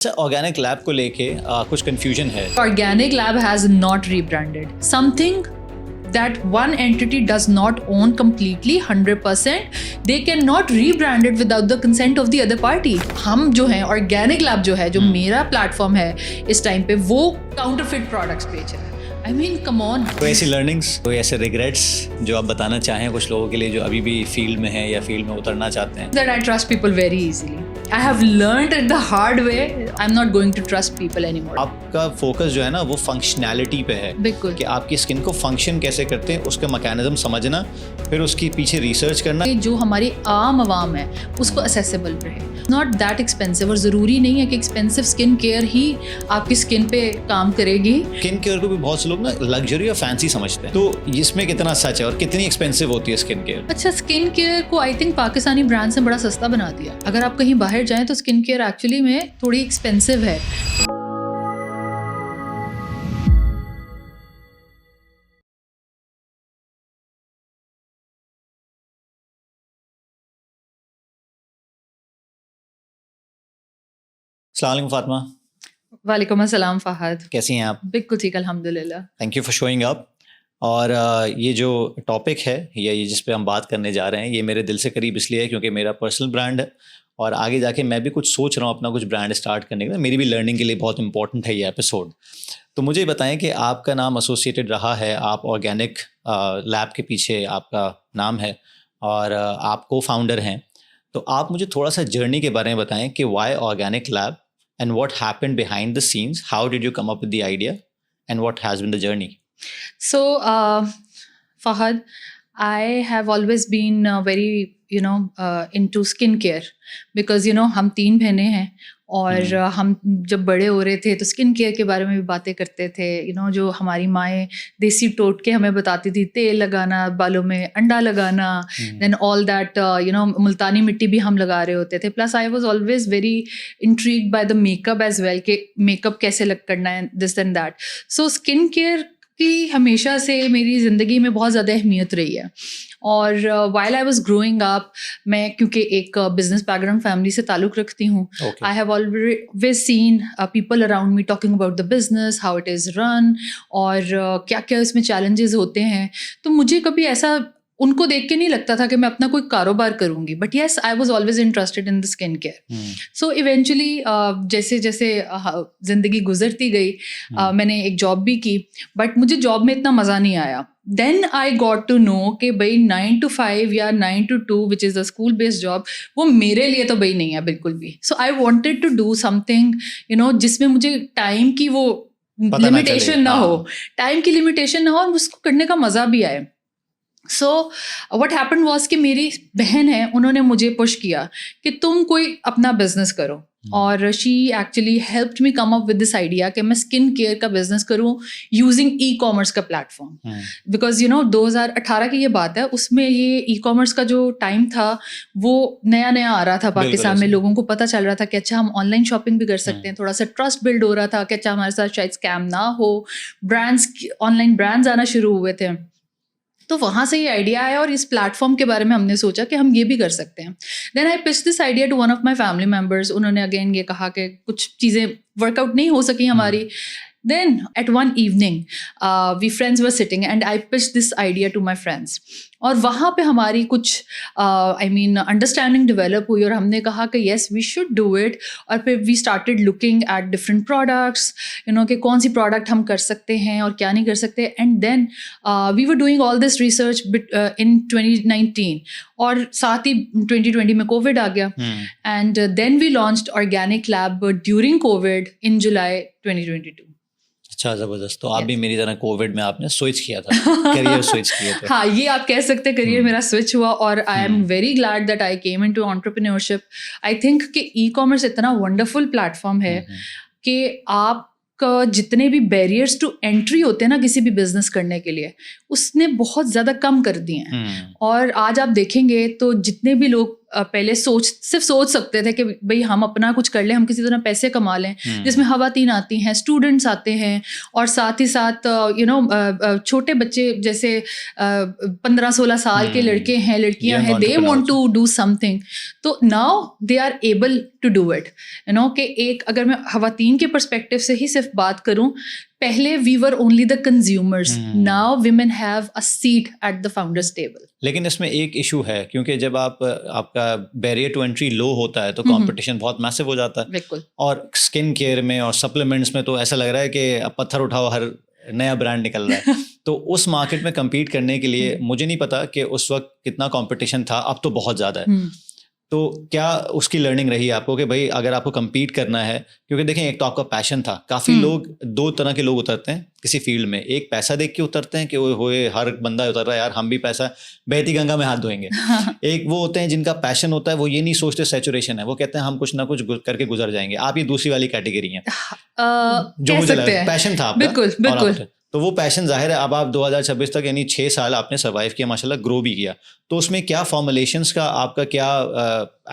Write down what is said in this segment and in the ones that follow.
Organic lab को लेके कुछ कंफ्यूजन है। Organic Lab has not rebranded. Something that one entity does not own completely 100%, they cannot rebrand it without the consent of the other party. हम जो हैं Organic Lab जो है, जो मेरा प्लेटफॉर्म है इस टाइम पे, वो काउंटरफिट प्रोडक्ट्स बेच रहा है। I mean, come on. कोई ऐसी लर्निंग्स, कोई ऐसे रिग्रेट्स जो आप बताना चाहें कुछ लोगों के लिए जो अभी भी फील्ड में हैं या फील्ड में उतरना चाहते हैं? That I trust people very easily. I have learned it the hard way. I'm not going to trust people anymore. आपका फोकस जो है ना वो फंक्शनैलिटी पे है। बिल्कुल। कि आपकी स्किन को फंक्शन कैसे करते हैं, उसका मैकेनिज्म समझना, फिर उसके पीछे रिसर्च करना। जो हमारी आम आवाम है उसको असेसिबल रहे, नॉट दैट एक्सपेंसिव। और ज़रूरी नहीं है कि एक्सपेंसिव स्किन केयर ही आपकी स्किन पे काम करेगी। स्किन केयर को भी बहुत से लोग ना लग्जरी और फैंसी समझते हैं, तो इसमें कितना सच है और कितनी एक्सपेंसिव होती है स्किन केयर? अच्छा, स्किन केयर को आई थिंक पाकिस्तानी ब्रांड्स ने बड़ा सस्ता बना दिया। अगर आप कहीं बाहर जाएं तो स्किन केयर एक्चुअली में थोड़ी एक्सपेंसिव है। अस्सलाम वालेकुम फातिमा, वालेकुम अस्सलाम फहद। कैसी हैं आप? बिल्कुल ठीक, अल्हम्दुलिल्लाह। Thank you for showing up. और ये जो टॉपिक है या ये जिस पे हम बात करने जा रहे हैं, ये मेरे दिल से करीब इसलिए है क्योंकि मेरा पर्सनल ब्रांड है और आगे जाके मैं भी कुछ सोच रहा हूँ अपना कुछ ब्रांड स्टार्ट करने का। मेरी भी लर्निंग के लिए बहुत इंपॉर्टेंट है ये एपिसोड। तो मुझे बताएं कि आपका नाम एसोसिएटेड रहा है, आप ऑर्गेनिक लैब के पीछे आपका नाम है और आप को फाउंडर हैं। तो आप मुझे थोड़ा सा जर्नी के बारे में बताएं कि why organic lab and what happened behind the scenes, how did you come up with the idea and what has been the journey? So Fahad, I have always been very into skincare because हम तीन बहनें हैं और हम जब बड़े हो रहे थे तो स्किन केयर के बारे में भी बातें करते थे। जो हमारी माएँ देसी टोटके हमें बताती थी, तेल लगाना बालों में, अंडा लगाना, देन ऑल दैट मुल्तानी मिट्टी भी हम लगा रहे होते थे। Plus I was always very intrigued by the makeup as well, कि मेकअप कैसे करना है, this and that. So skin care की हमेशा से मेरी ज़िंदगी में बहुत ज़्यादा अहमियत रही है। और while I was growing up, मैं क्योंकि एक बिजनेस बैकग्राउंड फैमिली से ताल्लुक़ रखती हूँ, I have always seen people around me talking about the business, how it is run, और क्या क्या इसमें चैलेंजेस होते हैं। तो मुझे कभी ऐसा उनको देख के नहीं लगता था कि मैं अपना कोई कारोबार करूँगी, but yes I was always interested in the skin care. So eventually जैसे जैसे ज़िंदगी गुजरती गई, मैंने एक जॉब भी की, बट मुझे जॉब में इतना मज़ा नहीं आया। Then I got to know कि भाई 9 to 5 या 9 to 2 which is the school based job, वो मेरे लिए तो भाई नहीं है बिल्कुल भी। So I wanted to do something जिसमें मुझे टाइम की वो लिमिटेशन ना हो, टाइम की लिमिटेशन ना हो और उसको करने का मज़ा भी आए। सो व्हाट हैपेंड वाज कि मेरी बहन है, उन्होंने मुझे पुश किया कि तुम कोई अपना बिजनेस करो, और she actually helped me come up with this idea कि मैं स्किन केयर का बिजनेस करूं यूजिंग ई कॉमर्स का प्लेटफॉर्म। बिकॉज 2018 की ये बात है, उसमें ये ई कॉमर्स का जो टाइम था वो नया नया आ रहा था पाकिस्तान में, लोगों को पता चल रहा था कि अच्छा हम ऑनलाइन शॉपिंग भी कर सकते हैं, थोड़ा सा ट्रस्ट बिल्ड हो रहा था कि अच्छा हमारे साथ शायद स्कैम ना हो, ऑनलाइन ब्रांड्स आना शुरू हुए थे। तो वहाँ से ये आइडिया आया और इस प्लेटफॉर्म के बारे में हमने सोचा कि हम ये भी कर सकते हैं। Then I pitch this idea to one of my family members. उन्होंने अगेन ये कहा कि कुछ चीज़ें वर्कआउट नहीं हो सकी हमारी। Then at one evening, we friends were sitting and I pitched this idea to my friends. और वहाँ पे हमारी कुछ अंडरस्टैंडिंग डेवलप हुई और हमने कहा कि yes we should do it। और फिर we started looking at different products, कि कौन सी प्रोडक्ट हम कर सकते हैं और क्या नहीं कर सकते। And then we were doing all this research in 2019 और साथ ही 2020 में कोविड आ गया। And then we launched Organic Lab during COVID in July 2022। अच्छा, ज़बरदस्त। तो आप भी मेरी तरह कोविड में आपने स्विच किया था, करियर स्विच किया था। हाँ, ये आप कह सकते हैं, करियर मेरा स्विच हुआ और आई am very glad that I came into entrepreneurship. I think कि ई कॉमर्स इतना वंडरफुल प्लेटफॉर्म है कि आप जितने भी बैरियर्स टू एंट्री होते हैं ना किसी भी बिजनेस करने के लिए, उसने बहुत ज़्यादा कम कर दिए हैं। और आज आप देखेंगे तो जितने भी लोग पहले सिर्फ सोच सकते थे कि भाई हम अपना कुछ कर लें, हम किसी तरह पैसे कमा लें, जिसमें खवातीन आती हैं, स्टूडेंट्स आते हैं और साथ ही साथ छोटे बच्चे जैसे 15-16 साल के लड़के हैं, लड़कियां हैं, they want to do something. तो now they are able to do it, you know कि एक अगर मैं खवातीन के पर्सपेक्टिव से ही सिर्फ बात करूं, पहले we were only the consumers, now women have a seat at the founders table. लेकिन इसमें एक इशू है, क्योंकि जब आपका बैरियर टू एंट्री लो होता है तो कंपटीशन बहुत मैसिव हो जाता है। बिल्कुल। और स्किन केयर में और सप्लीमेंट्स में तो ऐसा लग रहा है कि अब पत्थर उठाओ, हर नया ब्रांड निकल रहा है। तो उस मार्केट में compete करने के लिए मुझे नहीं पता कि उस वक्त कितना कंपटीशन था, अब तो बहुत ज़्यादा है। तो क्या उसकी लर्निंग रही आपको कि भाई अगर आपको compete करना है, क्योंकि देखें एक तो आपका पैशन था, काफ़ी लोग, दो तरह के लोग उतरते हैं किसी फील्ड में, एक पैसा देख के उतरते हैं कि होए हर बंदा उतर रहा है यार, हम भी पैसा बहती गंगा में हाथ धोएंगे। एक वो होते हैं जिनका पैशन होता है, वो ये नहीं सोचते सैचुरेशन है, वो कहते हैं हम कुछ ना कुछ करके गुजर जाएंगे। आप ये दूसरी वाली कैटेगरी हैं जो मुझे लगा पैशन था आपका। बिल्कुल बिल्कुल। तो वो पैशन जाहिर है अब आप 2026 तक यानी 6 साल आपने सर्वाइव किया, माशाल्लाह ग्रो भी किया। तो उसमें क्या फॉर्मुलेशंस का आपका क्या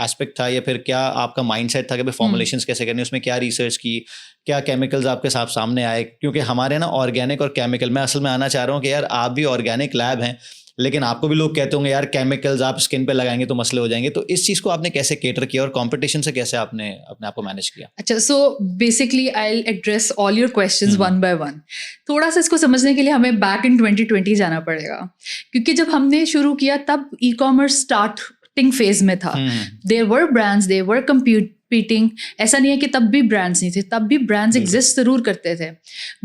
एस्पेक्ट था, या फिर क्या आपका माइंडसेट था कि भाई फॉर्मुलेशंस कैसे करने, उसमें क्या रिसर्च की, क्या केमिकल्स आपके साथ सामने आए? क्योंकि हमारे ना ऑर्गेनिक और केमिकल, मैं असल में आना चाह रहा हूँ कि यार आप भी ऑर्गेनिक लैब हैं, लेकिन आपको भी लोग कहते होंगे यार केमिकल्स आप स्किन पे लगाएंगे तो मसले हो जाएंगे। तो इस चीज़ को आपने कैसे केटर किया और कंपटीशन से कैसे आपने अपने आप को मैनेज किया? अच्छा, so basically I will address all your questions one by one. थोड़ा सा इसको समझने के लिए हमें बैक इन 2020 जाना पड़ेगा, क्योंकि जब हमने शुरू किया तब ई कॉमर्स स्टार्टिंग फेज में था। There were brands, there were competing. ऐसा नहीं है कि तब भी ब्रांड्स नहीं थे, तब भी ब्रांड्स एग्जिस्ट जरूर करते थे,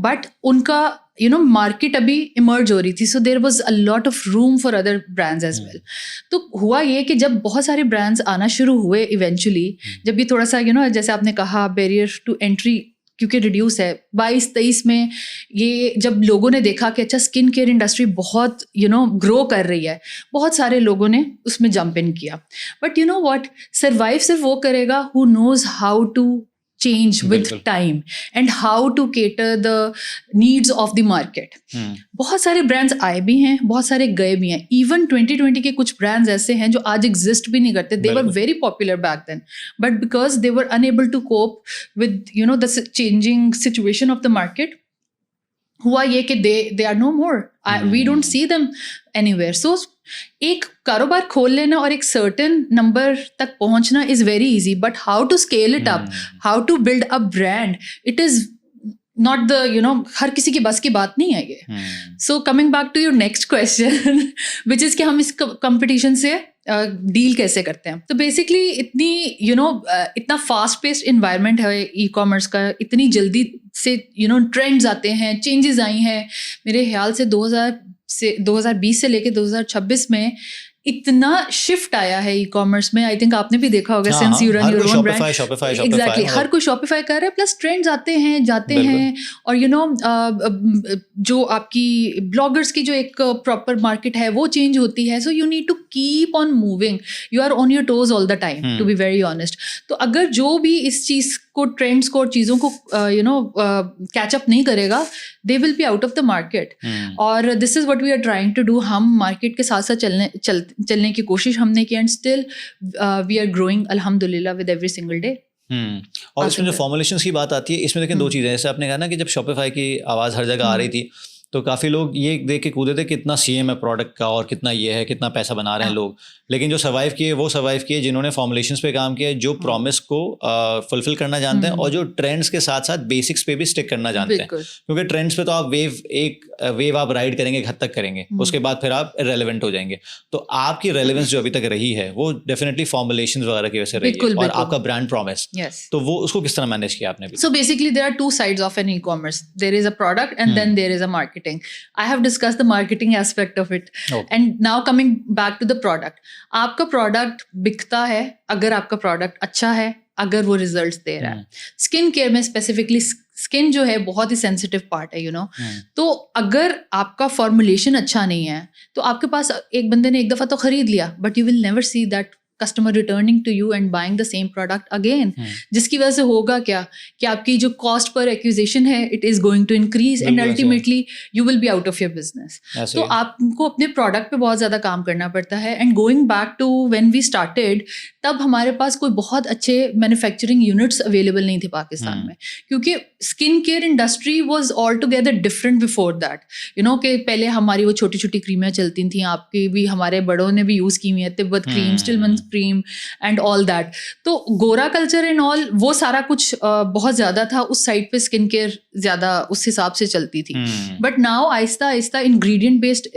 बट उनका मार्केट अभी इमर्ज हो रही थी, so there was a lot of room for other brands as well. तो हुआ ये कि जब बहुत सारे ब्रांड्स आना शुरू हुए इवेंचुअली, जब भी थोड़ा सा जैसे आपने कहा बैरियर टू एंट्री क्योंकि रिड्यूस है 22-23 में, ये जब लोगों ने देखा कि अच्छा स्किन केयर इंडस्ट्री बहुत ग्रो कर रही है, बहुत सारे लोगों ने उसमें जंप इन किया। But you know what, survive सिर्फ वो करेगा who knows how to change with time and how to cater the needs of the market. बहुत सारे ब्रांड्स आए भी हैं, बहुत सारे गए भी हैं। इवन 2020 के कुछ ब्रांड्स ऐसे हैं जो आज एग्जिस्ट भी नहीं करते। They were very popular back then, but because they were unable to cope with the changing situation of the market, हुआ ये कि they are no more, we don't see them anywhere. So एक कारोबार खोल लेना और एक सर्टेन नंबर तक पहुंचना is very easy, but how to scale it up, how to build a brand, it is not the हर किसी की बस की बात नहीं है ये। So coming back to your next question which is कि हम इस कंपटीशन से डील कैसे करते हैं। तो बेसिकली इतना फास्ट पेस्ड इन्वायरमेंट है ई कॉमर्स का, इतनी जल्दी से ट्रेंड्स आते हैं, चेंजेस आई हैं। मेरे ख्याल से 2020 से लेके 2026 में इतना शिफ्ट आया है ई कॉमर्स में। आई थिंक आपने भी देखा होगा, since you run your own brand. Exactly, हर कोई शॉपिफाई कर रहा है, प्लस ट्रेंड्स आते हैं जाते हैं, और जो आपकी ब्लॉगर्स की जो एक प्रॉपर मार्केट है वो चेंज होती है। So you need to keep on moving, you are on your toes all the time, to be very honest. तो अगर जो भी इस चीज़ को, ट्रेंड्स को और चीज़ों को कैचअप नहीं करेगा, they will be out of the market. और this is what we are trying to do. हम मार्केट के साथ साथ चलने की कोशिश हमने की, and still we are growing अल्हम्दुलिल्लाह विद एवरी सिंगल डे। और इसमें जो फॉर्मुलेशंस की बात आती है, इसमें देखें दो चीज़ें, जैसे आपने कहा ना कि जब शॉपिफाई की आवाज़ हर जगह आ रही थी तो काफ़ी लोग ये देख के कूदे थे कितना CM है प्रोडक्ट का और कितना ये है, कितना पैसा बना रहे हैं लोग। लेकिन जो सर्वाइव किए वो सर्वाइव किए जिन्होंने फॉर्मुलेशंस पे काम किया, जो प्रॉमिस को फुलफिल करना जानते हैं और जो ट्रेंड्स के साथ साथ बेसिक्स पे भी स्टिक करना जानते हैं। क्योंकि ट्रेंड्स पे तो आप वेव आप राइड करेंगे, एक हद तक करेंगे, उसके बाद फिर आप इररिलेवेंट हो जाएंगे। तो आपकी रेलेवेंस जो अभी तक रही है वो डेफिनेटली फॉर्मुलेशंस वगैरह की वजह से रही है, और आपका ब्रांड प्रॉमिस, तो वो उसको किस तरह मैनेज किया आपने? So basically there are two sides of an e commerce, there is a product and then there is a marketing. I have discuss the marketing aspect of it. And now coming back to the product, आपका product बिकता है अगर आपका product अच्छा है, अगर वो results दे रहा है। स्किन केयर में स्पेसिफिकली स्किन जो है बहुत ही सेंसिटिव पार्ट है तो अगर आपका फॉर्मुलेशन अच्छा नहीं है तो आपके पास एक बंदे ने एक दफ़ा तो खरीद लिया, but you will never see that customer returning to you and buying the same product again, जिसकी वजह से होगा क्या कि आपकी जो कॉस्ट पर एक्विजिशन है it is going to increase and ultimately you will be out of your business. तो आपको अपने प्रोडक्ट पे बहुत ज़्यादा काम करना पड़ता है। And going back to when we started, तब हमारे पास कोई बहुत अच्छे मैन्युफैक्चरिंग यूनिट्स अवेलेबल नहीं थे पाकिस्तान में, क्योंकि skin care industry was all together different before that. कि पहले हमारी वो छोटी छोटी क्रीमें चलती थी, आपकी भी, हमारे बड़ों ने भी यूज़ की हुई है, Tibet cream, Stillman supreme and all that. तो गोरा कल्चर एंड ऑल वो सारा कुछ बहुत ज़्यादा था उस साइड पे, स्किन केयर ज़्यादा उस हिसाब से चलती थी। But now Aahista Aahista ingredient based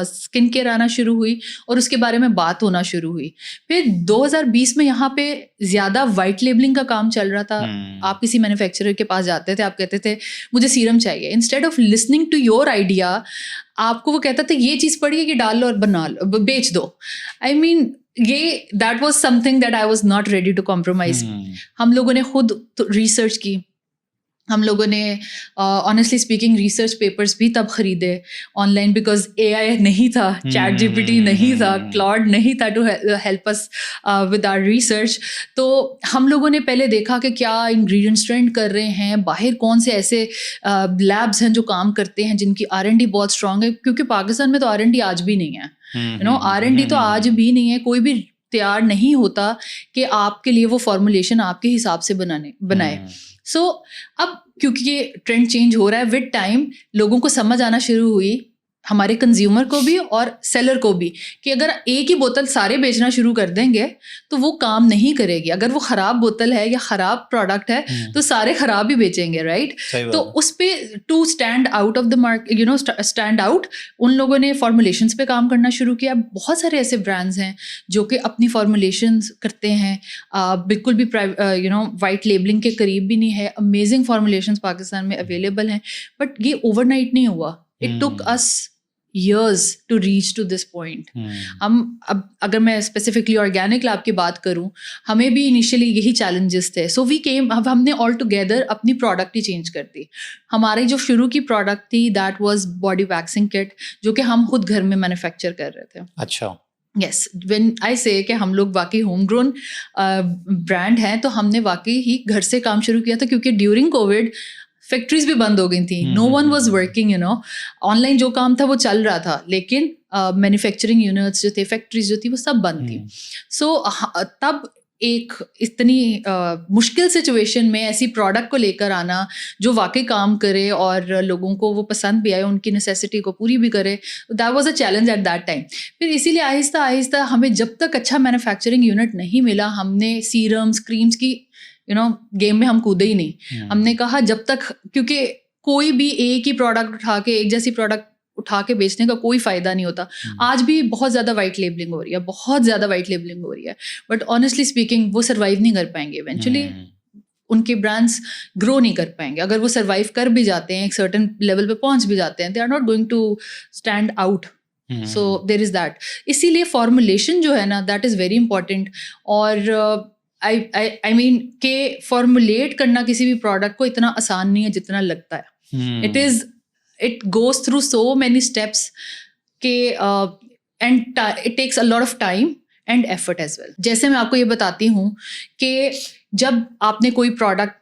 skin care आना शुरू हुई और उसके बारे में बात होना शुरू हुई। फिर 2020 में यहाँ पे ज़्यादा वाइट लेबलिंग का काम चल रहा था। आप किसी मैन्युफैक्चरर के पास जाते थे, आप कहते थे मुझे सीरम चाहिए, instead of listening to your idea आपको वो कहता था ये चीज़ पड़ी है कि डाल लो और बना लो, बेच दो। आई मीन ये that was something that I was not ready to compromise. हम लोगों ने खुद रिसर्च की, हम लोगों ने ऑनेस्टली स्पीकिंग रिसर्च पेपर्स भी तब खरीदे ऑनलाइन, बिकॉज AI नहीं था, चैट GPT नहीं था, क्लॉड नहीं था to help us with our research. तो हम लोगों ने पहले देखा कि क्या इंग्रेडिएंट्स ट्रेंड कर रहे हैं, बाहर कौन से ऐसे लैब्स हैं जो काम करते हैं जिनकी R&D बहुत स्ट्रांग है, क्योंकि पाकिस्तान में तो R&D आज भी नहीं है, R&D तो आज भी नहीं है। कोई भी तैयार नहीं होता कि आपके लिए वो फॉर्मुलेशन आपके हिसाब से बनाए। सो अब क्योंकि ये ट्रेंड चेंज हो रहा है विद टाइम, लोगों को समझ आना शुरू हुई, हमारे कंज्यूमर को भी और सेलर को भी, कि अगर एक ही बोतल सारे बेचना शुरू कर देंगे तो वो काम नहीं करेगी। अगर वो ख़राब बोतल है या ख़राब प्रोडक्ट है तो सारे ख़राब ही बेचेंगे, राइट? तो उस पे to stand out of the market, stand out, उन लोगों ने फॉर्मुलेशंस पे काम करना शुरू किया। बहुत सारे ऐसे ब्रांड्स हैं जो कि अपनी फॉर्मुलेशंस करते हैं, बिल्कुल भी वाइट लेबलिंग के करीब भी नहीं है। अमेजिंग फॉर्मुलेशंस पाकिस्तान में अवेलेबल हैं, बट ये ओवरनाइट नहीं हुआ। It took us years to reach to this point. हम अब अगर मैं स्पेसिफिकली ऑर्गेनिक लैब की बात करूं, हमें भी इनिशियली यही चैलेंजेस थे। सो वी केम, अब हमने ऑल टुगेदर अपनी प्रोडक्ट ही चेंज कर दी। हमारी जो शुरू की प्रोडक्ट थी that was body waxing kit, जो कि हम खुद घर में मैन्युफैक्चर कर रहे थे। अच्छा, यस, व्हेन आई से कि हम लोग वाकई होम ग्रोन ब्रांड हैं, तो हमने वाकई ही घर से काम शुरू किया था, क्योंकि ड्यूरिंग कोविड फैक्ट्रीज भी बंद हो गई थी, no one was working, online जो काम था वो चल रहा था, लेकिन मैन्युफैक्चरिंग यूनिट्स जो थे, फैक्ट्रीज जो थी, वो सब बंद थी। सो तब एक इतनी मुश्किल सिचुएशन में ऐसी प्रोडक्ट को लेकर आना जो वाकई काम करे और लोगों को वो पसंद भी आए, उनकी नेसेसिटी को पूरी भी करे, that was a challenge at that time. फिर इसीलिए आहिस्ता आहिस्ता हमें जब तक अच्छा मैन्युफैक्चरिंग यूनिट नहीं मिला, हमने सीरम्स, क्रीम्स की गेम में हम कूदे ही नहीं। हमने कहा जब तक, क्योंकि कोई भी एक ही प्रोडक्ट उठा के, एक जैसी प्रोडक्ट उठा के बेचने का कोई फ़ायदा नहीं होता। आज भी बहुत ज़्यादा वाइट लेबलिंग हो रही है, बहुत ज़्यादा वाइट लेबलिंग हो रही है, बट ऑनेस्टली स्पीकिंग वो सर्वाइव नहीं कर पाएंगे इवेंचुअली। उनके ब्रांड्स ग्रो नहीं कर पाएंगे। अगर वो सर्वाइव कर भी जाते हैं, एक सर्टेन लेवल पे पहुंच भी जाते हैं, they are not going to stand out. So there is that. इसीलिए फॉर्मुलेशन जो है ना, दैट इज़ वेरी इंपॉर्टेंट। और आई मीन के फॉर्मुलेट करना किसी भी प्रोडक्ट को इतना आसान नहीं है जितना लगता है। It goes through so many steps के and it takes a lot of time and effort as well. जैसे मैं आपको ये बताती हूँ कि जब आपने कोई product,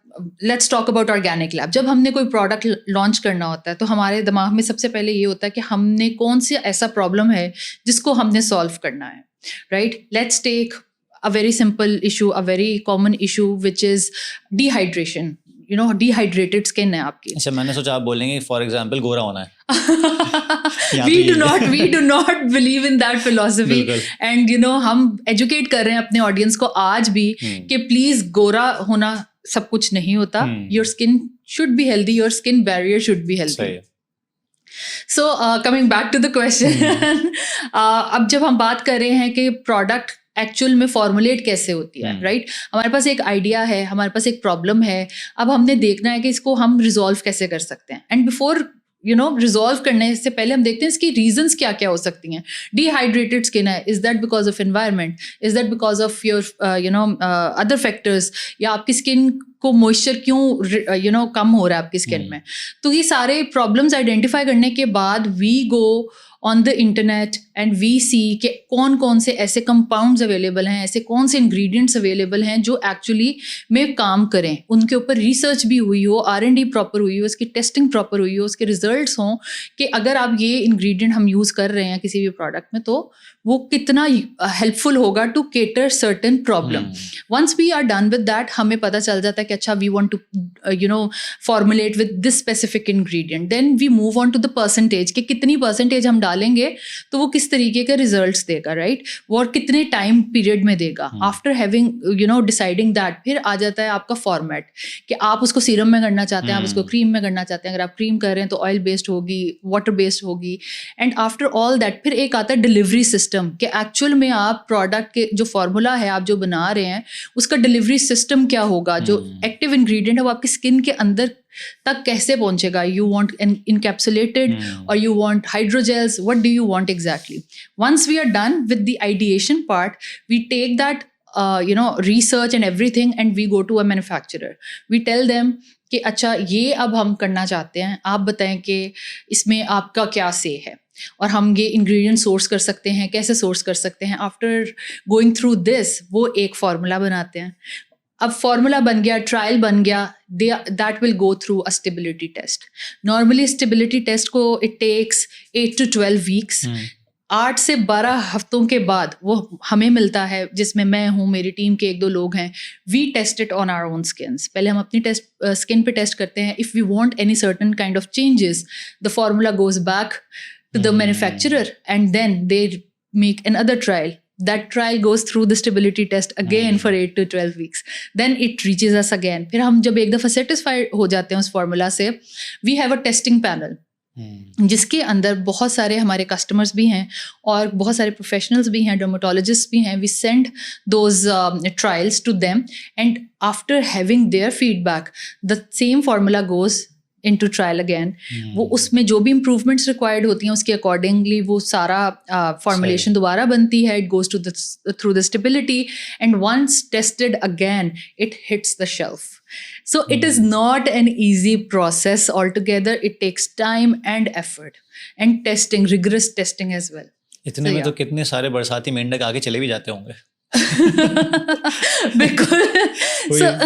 let's talk about organic lab, जब हमने कोई प्रोडक्ट लॉन्च करना होता है तो हमारे दिमाग में सबसे पहले ये होता है कि हमने कौन सी ऐसा प्रॉब्लम है जिसको हमने सॉल्व करना है, right? Let's take a very simple issue, a very common issue, which is dehydration. Dehydrated skin है आपकी। अच्छा, मैंने सोचा आप बोलेंगे फॉर एग्जांपल गोरा होना है। we do not believe in that philosophy, and हम educate कर रहे हैं अपने audience को आज भी कि please गोरा होना सब कुछ नहीं होता। Your skin should be healthy, your skin barrier should be healthy. So coming back to the question, अब जब हम बात कर रहे हैं कि प्रोडक्ट एक्चुअल में फॉर्मुलेट कैसे होती है, राइट? हमारे पास एक आइडिया है, हमारे पास एक प्रॉब्लम है, अब हमने देखना है कि इसको हम रिजॉल्व कैसे कर सकते हैं। एंड बिफोर रिजॉल्व करने से पहले हम देखते हैं इसकी रीजंस क्या क्या हो सकती हैं। डिहाइड्रेटेड स्किन है, is that because of environment, is that because of your other factors, या आपकी स्किन को मॉइस्चर क्यों कम हो रहा है आपकी स्किन में। तो ये सारे प्रॉब्लम्स आइडेंटिफाई करने के बाद we go on the internet and we see कि कौन कौन से ऐसे कंपाउंड्स अवेलेबल हैं, ऐसे कौन से इंग्रेडिएंट्स अवेलेबल हैं जो एक्चुअली में काम करें, उनके ऊपर रिसर्च भी हुई हो, R&D प्रॉपर हुई हो, उसकी टेस्टिंग प्रॉपर हुई हो, उसके रिजल्ट्स हों कि अगर आप ये इंग्रेडिएंट हम यूज़ कर रहे हैं किसी भी प्रोडक्ट में तो वो कितना हेल्पफुल होगा to cater certain problem. Once we are done with that, हमें पता चल जाता है कि अच्छा we want to formulate with this specific ingredient. Then we move on to the percentage, कि कितनी परसेंटेज हम डालेंगे तो वो किस तरीके के रिजल्ट्स देगा, राइट, वो और कितने टाइम पीरियड में देगा. आफ्टर हैविंग डिसाइडिंग दैट, फिर आ जाता है आपका फॉर्मेट, कि आप उसको सीरम में करना चाहते हैं, आप उसको क्रीम में करना चाहते हैं. अगर आप क्रीम कर रहे हैं तो ऑयल बेस्ड होगी, वाटर बेस्ड होगी. एंड आफ्टर ऑल दैट फिर एक आता है डिलीवरी सिस्टम, कि एक्चुअल में आप प्रोडक्ट के जो फॉर्मूला है आप जो बना रहे हैं उसका डिलीवरी सिस्टम क्या होगा, जो एक्टिव इंग्रेडिएंट है वो आपकी स्किन के अंदर तक कैसे पहुंचेगा. यू वांट इनकैप्सुलेटेड और you want hydrogels, what do you want exactly. Once we are done with the ideation part, we take that research and everything and we go to a manufacturer. We tell them कि अच्छा ये अब हम करना चाहते हैं, आप बताएं कि इसमें आपका क्या से है और हम ये इंग्रेडिएंट सोर्स कर सकते हैं, कैसे सोर्स कर सकते हैं. आफ्टर गोइंग थ्रू दिस वो एक फार्मूला बनाते हैं. अब फार्मूला बन गया, ट्रायल बन गया, that will go through a stability test. Normally stability test को इट टेक्स 8 to 12 वीक्स. 8 से 12 हफ्तों के बाद वो हमें मिलता है, जिसमें मैं हूँ, मेरी टीम के 1-2 लोग हैं. We test it on our own skins. पहले हम अपनी स्किन पे टेस्ट करते हैं. If we want any certain kind of changes, the formula goes back to the manufacturer and then they make another trial. That trial goes through the stability test again for 8 to 12 weeks. Then it reaches us again. फिर हम जब एक दफ़ा satisfied हो जाते हैं उस formula से, we have a testing panel. जिसके अंदर बहुत सारे हमारे कस्टमर्स भी हैं और बहुत सारे प्रोफेशनल्स भी हैं, डर्मेटोलॉजिस्ट भी हैं. We send those trials to them and after having their feedback the same formula goes into trial again. वो उसमें जो भी इम्प्रूवमेंट्स रिक्वायर्ड होती हैं उसके अकॉर्डिंगली वो सारा फॉर्मुलेशन दोबारा बनती है. It goes to through the stability and once tested again it hits the shelf. So it is not an easy process altogether. It takes time and effort and testing, rigorous testing as well. इतने में तो कितने सारे बरसाती मेंढक आगे चले भी जाते होंगे. बिल्कुल.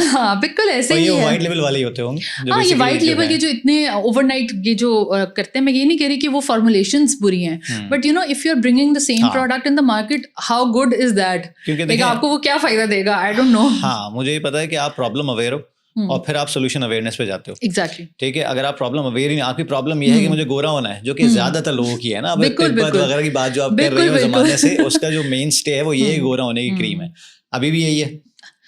हाँ बिल्कुल ऐसे ही है. ये वाइट लेवल वाले ही होते होंगे. हाँ ये वाइट लेवल के जो इतने ओवरनाइट ये जो करते हैं, मैं ये नहीं कह रही कि वो फॉर्मुलेशंस बुरी हैं, but if you are bringing the same product in the market, how good is that? क्योंकि आपको वो क्या फायदा देगा? I don't know. हाँ मुझे ये पता है कि आप प्रॉब्लम अवेयर हो और फिर आप सोल्यूशन अवेयरनेस पे जाते हो. एग्जैक्टली. ठीक है, अगर आप प्रॉब्लम अवेयर ही नहीं, आपकी प्रॉब्लम ये है कि मुझे गोरा होना है, जो कि ज्यादातर लोगों की है ना. अब तिब्बत वगैरह की बात जो आप कर रहे हो जमाने से, उसका जो मेन स्टे है वो ये गोरा होने की क्रीम है. अभी भी यही है.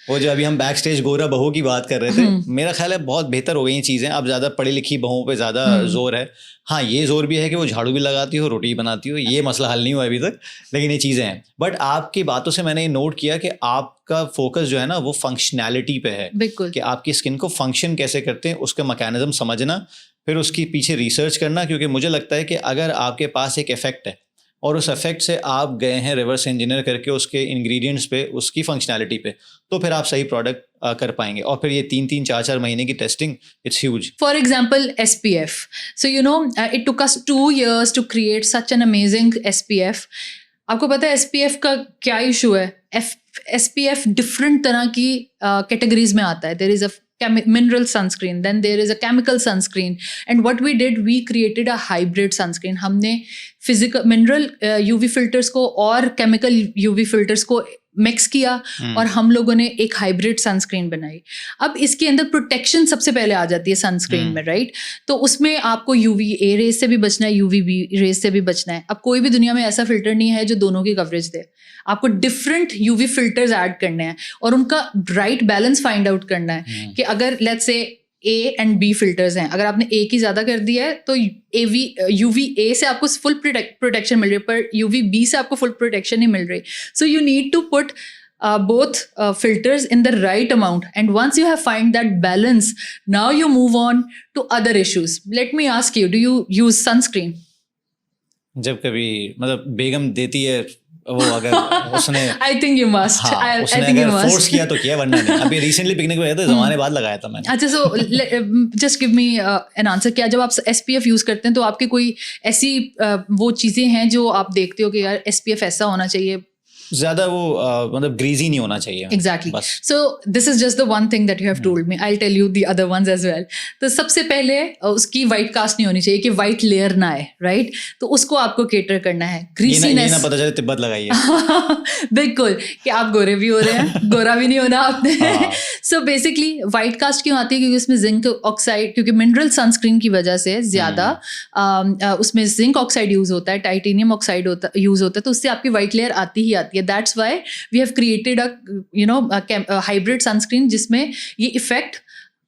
वो जो अभी हम बैक स्टेज गोरा बहू की बात कर रहे थे, मेरा ख्याल है बहुत बेहतर हो गई ये चीज़ें. अब ज़्यादा पढ़ी लिखी बहुओं पे ज़्यादा जोर है. हाँ ये जोर भी है कि वो झाड़ू भी लगाती हो, रोटी बनाती हो. ये मसला हल नहीं हुआ अभी तक, लेकिन ये चीज़ें हैं. बट आपकी बातों से मैंने ये नोट किया कि आपका फोकस जो है ना वो फंक्शनैलिटी पे है. बिल्कुल. कि आपकी स्किन को फंक्शन कैसे करते हैं, उसका मैकेनिज्म समझना, फिर उसके पीछे रिसर्च करना. क्योंकि मुझे लगता है कि अगर आपके पास एक इफेक्ट है और उस इफेक्ट से आप गए हैं रिवर्स इंजीनियर करके उसके इंग्रेडिएंट्स पे, उसकी फंक्शनैलिटी पे, तो फिर आप सही प्रोडक्ट कर पाएंगे. और फिर ये 3-3, 4-4 महीने की टेस्टिंग, it's huge. For example SPF. So it took us 2 years to create such an amazing SPF. आपको पता है SPF का क्या इशू है? SPF डिफरेंट तरह की कैटेगरीज में आता है. There is a mineral sunscreen, then there is a chemical sunscreen, and what we did, we created a hybrid sunscreen. हमने physical mineral UV filters को और chemical UV filters को मिक्स किया और हम लोगों ने एक हाइब्रिड सनस्क्रीन बनाई. अब इसके अंदर प्रोटेक्शन सबसे पहले आ जाती है सनस्क्रीन में, राइट? तो उसमें आपको UVA रेज से भी बचना है, UVB रेज से भी बचना है. अब कोई भी दुनिया में ऐसा फिल्टर नहीं है जो दोनों की कवरेज दे. आपको डिफरेंट UV फिल्टर्स ऐड करने हैं और उनका राइट बैलेंस फाइंड आउट करना है. कि अगर let's say A and B filters हैं, अगर आपने A की ज़्यादा कर दिया है तो UVA से आपको फुल प्रोटेक्शन मिल रही है, पर UVB से आपको फुल प्रोटेक्शन नहीं मिल रही. So you need to put both filters in the right amount, and once you have find that balance, now you move on to other issues. Let me ask you, do you use sunscreen? जब कभी मतलब बेगम देती है वो, अगर उसने I think you must. हाँ, I उसने think you अगर must. फोर्स किया तो किया, वरना नहीं. अभी रिसेंटली पिकनिक पे गए थे, जमाने बाद लगाया था मैंने. अच्छा, so just give me an answer. क्या जब आप SPF यूज करते हैं तो आपकी कोई ऐसी वो चीजें हैं जो आप देखते हो कि यार SPF ऐसा होना चाहिए, ज्यादा वो मतलब ग्रीजी नहीं होना चाहिए Exactly. बस। So this is just the one thing that you have told me. I'll tell you the other ones as well. तो सबसे पहले उसकी white cast नहीं होनी चाहिए कि white layer ना आए, right? तो उसको आपको cater करना है। ये ना पता चले तिब्बत लगाइए। बिल्कुल कि आप गोरे भी हो रहे हैं, गोरा भी नहीं होना आपने। So basically white cast क्यों आती है? क्योंकि उसमें जिंक ऑक्साइड, क्योंकि मिनरल सनस्क्रीन की वजह से ज्यादा उसमें जिंक ऑक्साइड यूज होता है, टाइटेनियम ऑक्साइड यूज होता है, तो उससे आपकी व्हाइट लेयर आती ही आती है। That's why we have created a hybrid sunscreen जिसमें ये इफेक्ट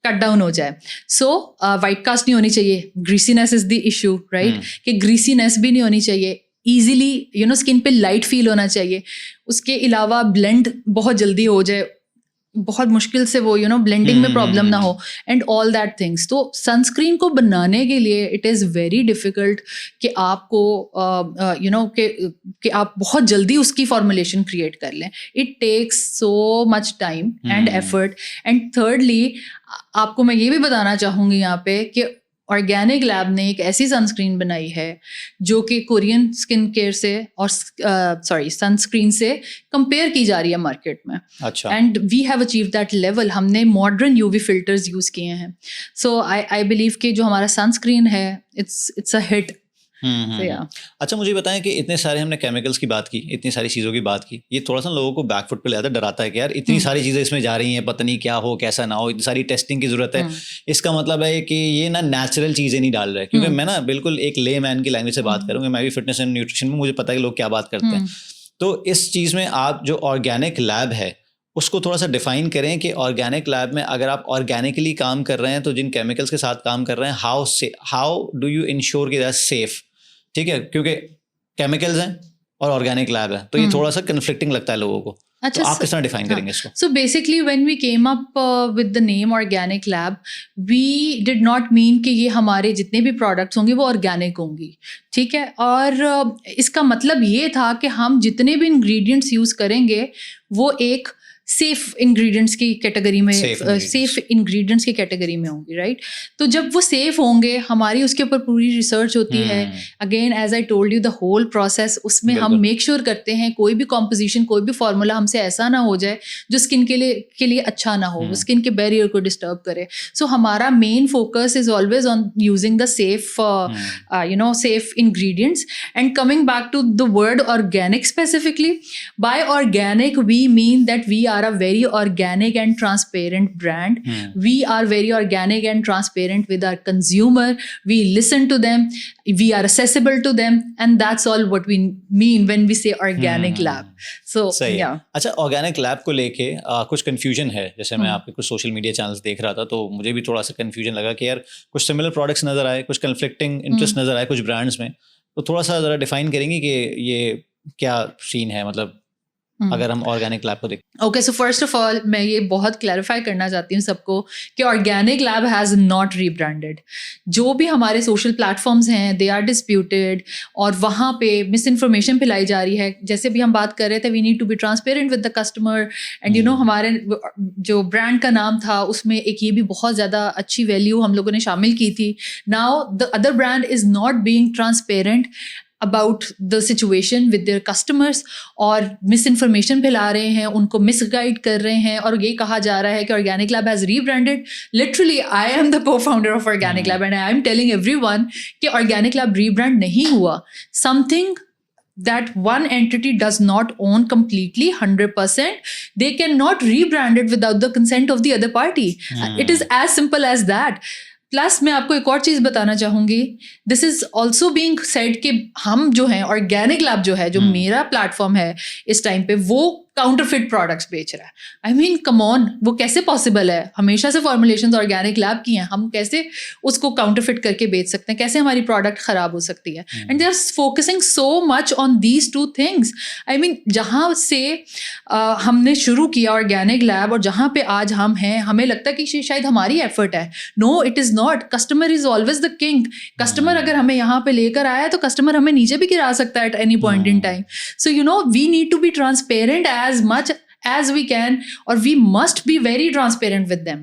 कट डाउन हो जाए। सो व्हाइट कास्ट नहीं होनी चाहिए। Greasiness is the issue, right? कि ग्रीसीनेस भी नहीं होनी चाहिए। ईजिली स्किन पे लाइट फील होना चाहिए। उसके अलावा ब्लेंड बहुत जल्दी हो जाए, बहुत मुश्किल से वो ब्लेंडिंग में प्रॉब्लम ना हो, एंड ऑल दैट थिंग्स। तो सनस्क्रीन को बनाने के लिए इट इज़ वेरी डिफिकल्ट कि आपको कि आप बहुत जल्दी उसकी फॉर्मुलेशन क्रिएट कर लें। It takes so much time and effort. And thirdly आपको मैं ये भी बताना चाहूँगी यहाँ पे कि ऑर्गेनिक लैब ने एक ऐसी सनस्क्रीन बनाई है जो कि कोरियन स्किन केयर से और सनस्क्रीन से कंपेयर की जा रही है मार्केट में। अच्छा। And we have achieve that level. हमने मॉडर्न यूवी फिल्टर्स यूज किए हैं। सो आई बिलीव कि जो हमारा सनस्क्रीन है इट्स अ हिट। अच्छा, मुझे बताएं कि इतने सारे हमने केमिकल्स की बात की, इतनी सारी चीज़ों की बात की, ये थोड़ा सा लोगों को बैकफुट पे लाता, डराता है कि यार इतनी सारी चीज़ें इसमें जा रही हैं, पता नहीं क्या हो कैसा ना हो, इतनी सारी टेस्टिंग की ज़रूरत है। इसका मतलब है कि ये ना नेचुरल चीज़ें नहीं डाल रहे। क्योंकि मैं ना बिल्कुल एक ले मैन की लैंग्वेज से बात करूँगी, मैं भी फिटनेस एंड न्यूट्रिशन में, मुझे पता है कि लोग क्या बात करते हैं। तो इस चीज़ में आप जो ऑर्गेनिक लैब है उसको थोड़ा सा डिफाइन करें कि ऑर्गेनिक लैब में अगर आप ऑर्गेनिकली काम कर रहे हैं तो जिन केमिकल्स के साथ काम कर रहे हैं, हाउ डू यू इंश्योर कि दैट्स सेफ? ठीक है, क्योंकि केमिकल्स हैं और ऑर्गेनिक लैब है, तो ये थोड़ा सा कन्फ्लिक्टिंग लगता है लोगों को। अच्छा, तो आप किस तरह डिफाइन करेंगे इसको? So basically when we came up with the name Organic Lab, we did not mean कि ये हमारे जितने भी प्रोडक्ट्स होंगे वो ऑर्गेनिक होंगी, ठीक है? और इसका मतलब ये था कि हम जितने भी इंग्रेडिएंट्स यूज़ करेंगे वो एक सेफ इंग्रेडिएंट्स की कैटेगरी में, सेफ इंग्रेडिएंट्स की कैटेगरी में होंगी, राइट? तो जब वो सेफ होंगे, हमारी उसके ऊपर पूरी रिसर्च होती है। Again as I told you, the whole process, उसमें हम मेक श्योर करते हैं कोई भी कॉम्पोजिशन, कोई भी फार्मूला हमसे ऐसा ना हो जाए जो स्किन के लिए अच्छा ना हो, स्किन के बैरियर को डिस्टर्ब करे। सो हमारा main focus is always on using the safe safe ingredients. And coming back to the word organic specifically, by organic we mean that we are a very organic and transparent brand. We are very organic and transparent with our consumer. We listen to them. We are accessible to them. And that's all what we mean when we say organic lab. So, yeah. अच्छा, organic lab को लेके कुछ confusion है। जैसे मैं आपके कुछ social media channels देख रहा था तो मुझे भी थोड़ा सा कंफ्यूजन लगा कि यार कुछ सिमिलर प्रोडक्ट्स नज़र आए, कुछ कन्फ्लिक्टिंग इंटरेस्ट नज़र आए कुछ ब्रांड्स में। तो थोड़ा सा ज़रा डिफाइन करेंगे कि ये क्या सीन है, मतलब अगर हम ऑर्गेनिक लैब को देखें। Okay, so first of all मैं ये बहुत क्लैरिफाई करना चाहती हूँ सबको कि organic lab has not rebranded. जो भी हमारे सोशल प्लेटफॉर्म्स हैं दे आर डिस्प्यूटेड और वहाँ पे मिस इन्फॉर्मेशन फैलाई जा रही है। जैसे भी हम बात कर रहे थे, we need to be transparent with the customer and हमारे जो ब्रांड का नाम था उसमें एक ये भी बहुत ज़्यादा अच्छी वैल्यू हम लोगों ने शामिल की थी। Now the other brand is not being transparent about the situation with their customers और मिस इन्फॉर्मेशन फैला रहे हैं, उनको मिसगाइड कर रहे हैं और ये कहा जा रहा है कि organic lab has rebranded. Literally I am the co-founder of organic lab and I am telling everyone कि ऑर्गेनिक लैब रीब्रांड नहीं हुआ। Something that one entity does not own completely 100%, they cannot rebrand it without the consent of the other party. It is as simple as that. Plus मैं आपको एक और चीज़ बताना चाहूँगी, this is also being said कि हम जो हैं ऑर्गेनिक लैब जो है, जो मेरा प्लेटफॉर्म है इस टाइम पे, वो काउंटरफिट प्रोडक्ट्स बेच रहा है। आई मीन कम ऑन, वो कैसे पॉसिबल है? हमेशा से फॉर्मुलेशंस ऑर्गेनिक लैब की हैं, हम कैसे उसको काउंटरफिट करके बेच सकते हैं? कैसे हमारी प्रोडक्ट ख़राब हो सकती है? And they are focusing so much on these two things. I mean जहाँ से हमने शुरू किया ऑर्गेनिक लैब और जहाँ पे आज हम हैं, हमें लगता है कि शायद हमारी एफर्ट है। No, it is not. Customer is always the king. Customer अगर हमें यहाँ पे लेकर आया तो कस्टमर हमें नीचे भी गिरा सकता है at any point in time. So we need to be transparent as much as we can, or we must be very transparent with them.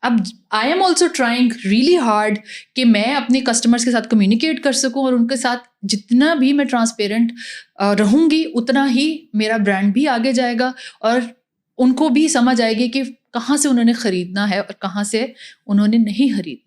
अब I am also trying really hard कि मैं अपने कस्टमर्स के साथ communicate कर सकूं और उनके साथ जितना भी मैं ट्रांसपेरेंट रहूँगी उतना ही मेरा ब्रांड भी आगे जाएगा और उनको भी समझ आएगी कि कहाँ से उन्होंने ख़रीदना है और कहाँ से उन्होंने नहीं खरीदना।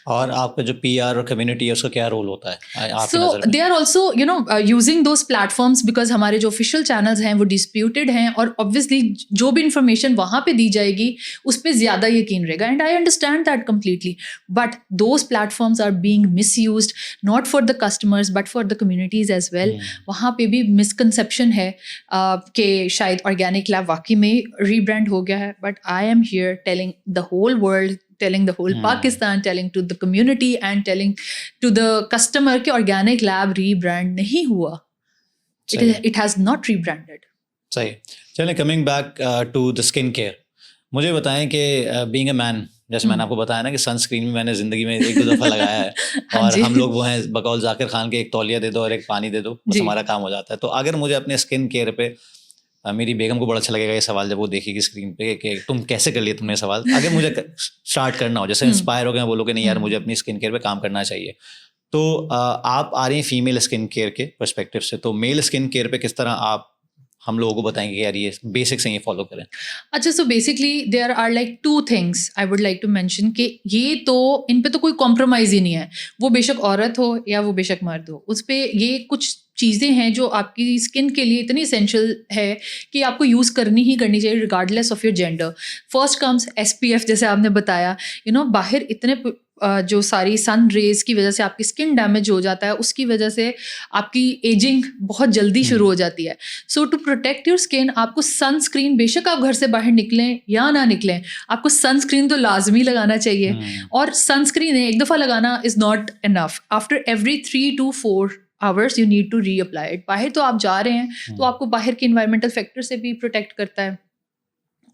और आपका जो पीआर और कम्युनिटी है उसका क्या रोल होता है आपकी सो नज़र में? They are also using those platforms because हमारे जो ऑफिशियल चैनल्स हैं वो डिस्प्यूटेड हैं और ऑब्वियसली जो भी इंफॉर्मेशन वहाँ पे दी जाएगी उस पर ज़्यादा यकीन रहेगा and I understand that completely but those platforms are being misused not for the customers but for the communities as well. वहाँ पे भी मिसकंसेप्शन है कि शायद ऑर्गेनिक लैब वाकई में रीब्रांड हो गया है but I am here telling the whole world telling the whole Pakistan, telling to the community and telling to the customer कि organic lab rebrand नहीं हुआ. It has not rebranded. सही। चलिए coming back to the skin care, मुझे बताएं कि being a man, जैसे मैंने आपको बताया ना कि सनस्क्रीन भी मैंने ज़िंदगी में 1-2 दफ़ा लगाया है और हम लोग वो हैं बकौल जाकिर खान के एक तौलिया दे दो और एक पानी दे दो, बस हमारा काम हो जाता है। तो अगर मुझे अपने स्किन केयर पे, मेरी बेगम को बड़ा अच्छा लगेगा ये सवाल जब वो देखेगी स्क्रीन पे कि तुम कैसे कर लिए तुमने सवाल, अगर मुझे स्टार्ट करना हो, जैसे इंस्पायर हो गए बोलो कि नहीं यार मुझे अपनी स्किन केयर पे काम करना चाहिए, तो आप आ रही हैं फीमेल स्किन केयर के पर्सपेक्टिव से, तो मेल स्किन केयर पे किस तरह आप हम लोगों को बताएंगे कि यार ये बेसिक्स हैं ये फॉलो करें? अच्छा, so basically there are like 2 things I would like to mention कि ये तो इन पे तो कोई कॉम्प्रोमाइज़ ही नहीं है, वो बेशक औरत हो या वो बेशक मर्द हो, उस पे ये कुछ चीज़ें हैं जो आपकी स्किन के लिए इतनी एसेंशियल है कि आपको यूज़ करनी ही करनी चाहिए regardless of your gender. First comes SPF, जैसे आपने बताया बाहर इतने जो सारी सन रेज की वजह से आपकी स्किन डैमेज हो जाता है, उसकी वजह से आपकी एजिंग बहुत जल्दी शुरू हो जाती है। सो टू प्रोटेक्ट योर स्किन आपको सनस्क्रीन, बेशक आप घर से बाहर निकलें या ना निकलें, आपको सनस्क्रीन तो लाजमी लगाना चाहिए। और सनस्क्रीन एक दफ़ा लगाना is not enough, after every 3 to 4 hours you need to reapply it। बाहर तो आप जा रहे हैं तो आपको बाहर के इन्वायरमेंटल फैक्टर से भी प्रोटेक्ट करता है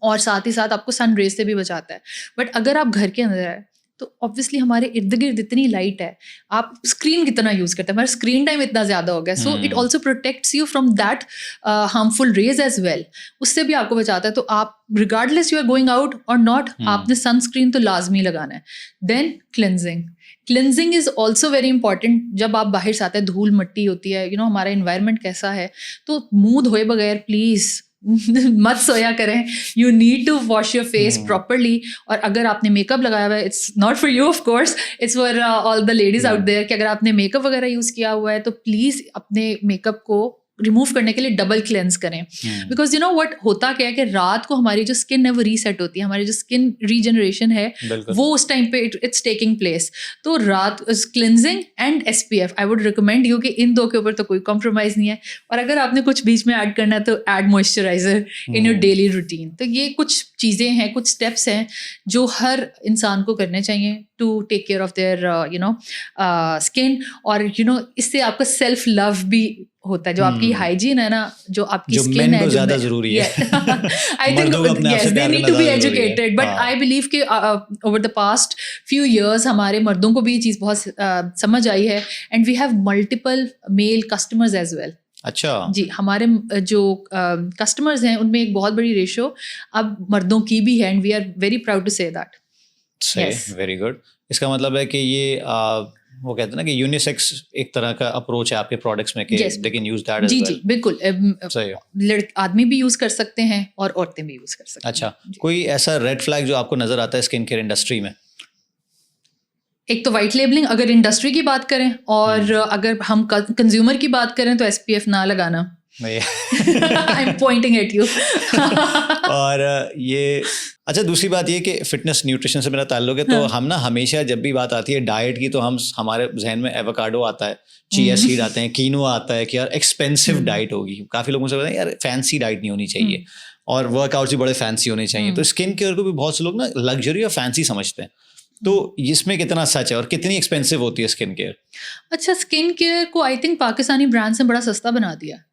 और साथ ही साथ आपको सन रेज से भी बचाता है। बट अगर आप घर के अंदर है तो ऑब्वियसली हमारे इर्द गिर्द इतनी लाइट है, आप स्क्रीन कितना यूज़ करते हैं, हमारा स्क्रीन टाइम इतना ज़्यादा हो गया, so it also protects you from that harmful rays as well, उससे भी आपको बचाता है। तो आप regardless you are going out और नॉट, आपने सनस्क्रीन तो लाजमी लगाना है। Then cleansing is also very important. जब आप बाहर से आते हैं, धूल मिट्टी होती है, हमारा इन्वायरमेंट कैसा है, तो मुँह धोए बगैर प्लीज़ मत सोया करें। You need to wash your face properly. और अगर आपने मेकअप लगाया हुआ है, it's not for you of course, it's for all the ladies out there, कि अगर आपने मेकअप वगैरह यूज़ किया हुआ है तो प्लीज़ अपने मेकअप को रिमूव करने के लिए डबल क्लेंस करें। बिकॉज व्हाट होता क्या है कि रात को हमारी जो स्किन है वो रीसेट होती है, हमारी जो स्किन रीजनरेशन है वो उस टाइम पे इट्स टेकिंग प्लेस। तो रात cleansing and SPF I would recommend you कि इन दो के ऊपर तो कोई कॉम्प्रोमाइज़ नहीं है। और अगर आपने कुछ बीच में ऐड करना है तो add moisturiser in your daily routine. तो ये कुछ चीज़ें हैं, कुछ स्टेप्स हैं जो हर इंसान को करने चाहिए to take care of their skin. और इससे आपका सेल्फ लव भी होता है, जो आपकी हाइजीन है ना, जो आपकी स्किन है, ज़्यादा जरूरी है। I think yes they need to be educated, but I believe कि over the past few years हमारे मर्दों को भी ये चीज़ बहुत समझ आई है and we have multiple male customers as well. अच्छा जी, हमारे जो कस्टमर्स हैं उनमें एक बहुत बड़ी रेशो अब मर्दों की भी है and we are very proud to say that. सही, वेरी गुड। इसका मतलब है कि ये वो कहते हैं ना कि यूनिसेक्स एक तरह का अप्रोच है आपके प्रोडक्ट्स में कि they can use that as well. जी बिल्कुल, आदमी भी यूज कर सकते हैं और औरतें भी यूज कर सकते हैं। अच्छा, कोई ऐसा रेड फ्लैग जो आपको नजर आता है स्किन केयर इंडस्ट्री में? एक तो वाइट लेबलिंग अगर इंडस्ट्री की बात करें, और अगर हम कंज्यूमर की बात करें तो SPF ना लगाना। I am pointing eight you. और ये अच्छा, दूसरी बात ये कि फिटनेस न्यूट्रिशन से मेरा ताल्लुक है, तो हम ना हमेशा जब भी बात आती है डाइट की तो हमारे जहन में एवोकाडो आता है, चिया सीड आते हैं, कीनोआ आता है कि यार एक्सपेंसिव डाइट होगी। काफ़ी लोगों से बताएं यार फैंसी डाइट नहीं होनी चाहिए और वर्कआउट्स भी बड़े फैंसी होने चाहिए। तो स्किन केयर को भी बहुत से लोग ना लग्जरी और फैंसी समझते हैं, तो इसमें कितना सच है और कितनी एक्सपेंसिव होती है स्किन केयर? अच्छा, स्किन केयर को आई थिंक पाकिस्तानी ब्रांड्स ने बड़ा सस्ता बना दिया।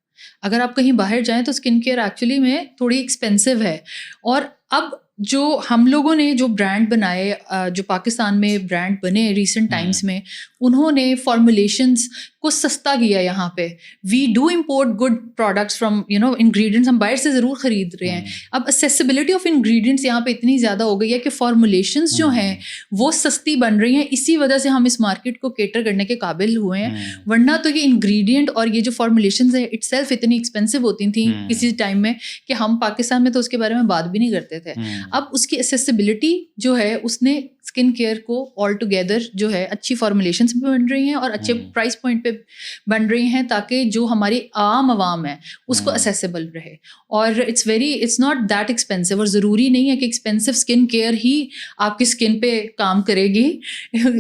अगर आप कहीं बाहर जाएं तो स्किन केयर एक्चुअली में थोड़ी एक्सपेंसिव है। और अब जो हम लोगों ने जो ब्रांड बनाए, जो पाकिस्तान में ब्रांड बने रिसेंट टाइम्स में, उन्होंने फॉर्मुलेशंस को सस्ता किया यहाँ पे. We do import good products from ingredients हम बाहर से ज़रूर ख़रीद रहे हैं. अब असेसिबिलिटी ऑफ इंग्रेडिएंट्स यहाँ पे इतनी ज़्यादा हो गई है कि फॉर्मुलेशंस जो हैं वो सस्ती बन रही हैं. इसी वजह से हम इस मार्केट को केटर करने के काबिल हुए हैं. वरना तो ये इंग्रेडिएंट और ये जो फॉर्मुलेशंस है इटसेल्फ इतनी एक्सपेंसिव होती थी किसी टाइम में कि हम पाकिस्तान में तो उसके बारे में बात भी नहीं करते थे. अब उसकी एसेसिबिलिटी जो है उसने स्किन केयर को ऑल टुगेदर जो है अच्छी फॉर्मुलेशंस भी बन रही हैं और अच्छे प्राइस पॉइंट पे बन रही हैं ताकि जो हमारी आम आवाम है उसको असेसिबल रहे. और इट्स नॉट दैट एक्सपेंसिव. और ज़रूरी नहीं है कि एक्सपेंसिव स्किन केयर ही आपकी स्किन पे काम करेगी.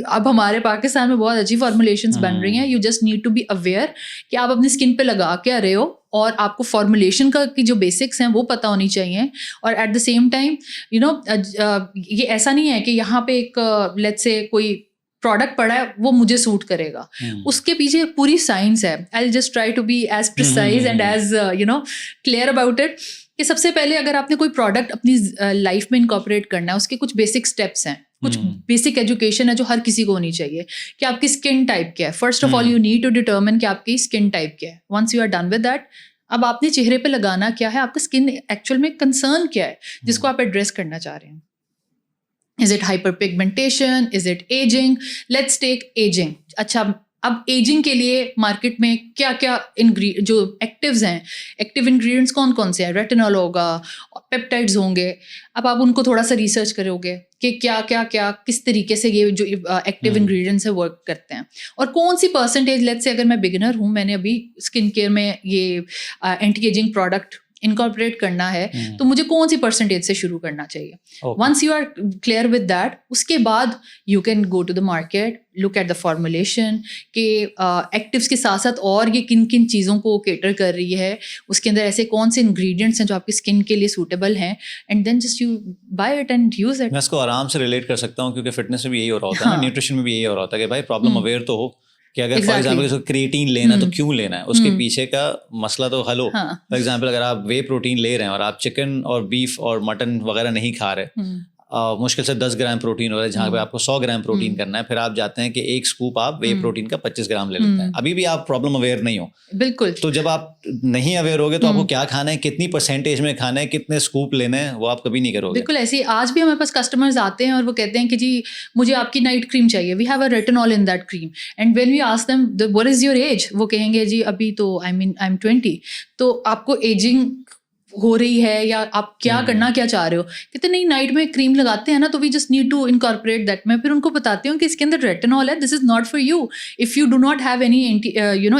अब हमारे पाकिस्तान में बहुत अच्छी फॉर्मुलेशंस बन रही हैं. You just need to be aware कि आप अपनी स्किन पे लगा क्या रहे हो और आपको फॉर्मुलेशन का की जो बेसिक्स हैं वो पता होनी चाहिए. और एट द सेम टाइम ये ऐसा नहीं है कि यहाँ पे एक लेट्स से कोई प्रोडक्ट पड़ा है वो मुझे सूट करेगा. उसके पीछे पूरी साइंस है. I just try to be as precise and as clear about it कि सबसे पहले अगर आपने कोई प्रोडक्ट अपनी लाइफ में इनकॉर्पोरेट करना है उसके कुछ बेसिक स्टेप्स हैं, कुछ बेसिक एजुकेशन है जो हर किसी को होनी चाहिए कि आपकी स्किन टाइप क्या है. First of all you need to determine कि आपकी स्किन टाइप क्या है. Once you are done with that, अब आपने चेहरे पे लगाना क्या है, आपका स्किन एक्चुअल में कंसर्न क्या है जिसको आप एड्रेस करना चाह रहे हैं. Is it hyperpigmentation, is it ageing? Let's take ageing. अच्छा, अब एजिंग के लिए मार्केट में क्या क्या जो एक्टिव्स हैं, एक्टिव इंग्रेडिएंट्स कौन कौन से हैं? रेटिनॉल होगा, पेप्टाइड्स होंगे. अब आप उनको थोड़ा सा रिसर्च करोगे कि क्या क्या क्या किस तरीके से ये जो एक्टिव इंग्रेडिएंट्स है वर्क करते हैं और कौन सी परसेंटेज. लेट्स से अगर मैं बिगिनर हूँ, मैंने अभी स्किन केयर में ये एंटी एजिंग प्रोडक्ट इनकॉर्पोरेट करना है तो मुझे कौन सी परसेंटेज से शुरू करना चाहिए. Once you are clear with that, उसके बाद you can go to the market, look at the formulation के एक्टिव्स के साथ साथ और ये किन किन चीज़ों को केटर कर रही है, उसके अंदर ऐसे कौन से इंग्रेडिएंट्स हैं जो आपकी स्किन के लिए सूटेबल हैं, and then just you buy it and use it. मैं इसको आराम से रिलेट कर सकता हूँ क्योंकि फिटनेस में भी यही हो रहा होता है, न्यूट्रिशन में भी यही हो रहा होता है कि भाई प्रॉब्लम अवेयर तो हो कि अगर फॉर एग्जाम्पल क्रिएटिन लेना है तो क्यों लेना है, उसके पीछे का मसला तो हल हो. फॉर एग्जाम्पल अगर आप वे प्रोटीन ले रहे हैं और आप चिकन और बीफ और मटन वगैरह नहीं खा रहे, मुश्किल से 10 ग्राम प्रोटीन हो रहा है जहाँ पे आपको 100 ग्राम प्रोटीन करना है, फिर आप जाते हैं कि एक स्कूप आप वे प्रोटीन का 25 ग्राम ले लेते हैं. अभी भी आप प्रॉब्लम अवेयर नहीं हो. बिल्कुल. तो जब आप नहीं अवेयर होगे तो आपको क्या खाना है, कितनी परसेंटेज में खाना है, कितने स्कूप लेने हैं, वो आप कभी नहीं करोगे. बिल्कुल ऐसे ही आज भी हमारे पास कस्टमर्स आते हैं और वो कहते हैं कि जी मुझे आपकी नाइट क्रीम चाहिए, we have a retinol in that cream. And when we ask them what is your age, वो कहेंगे जी अभी तो आई एम 20. तो आपको एजिंग हो रही है या आप क्या करना क्या चाह रहे हो? कहते नहीं, नाइट में क्रीम लगाते हैं ना तो we just need to incorporate that. मैं फिर उनको बताती हूँ कि इसके अंदर रेटिनॉल है, this is not for you if you do not have any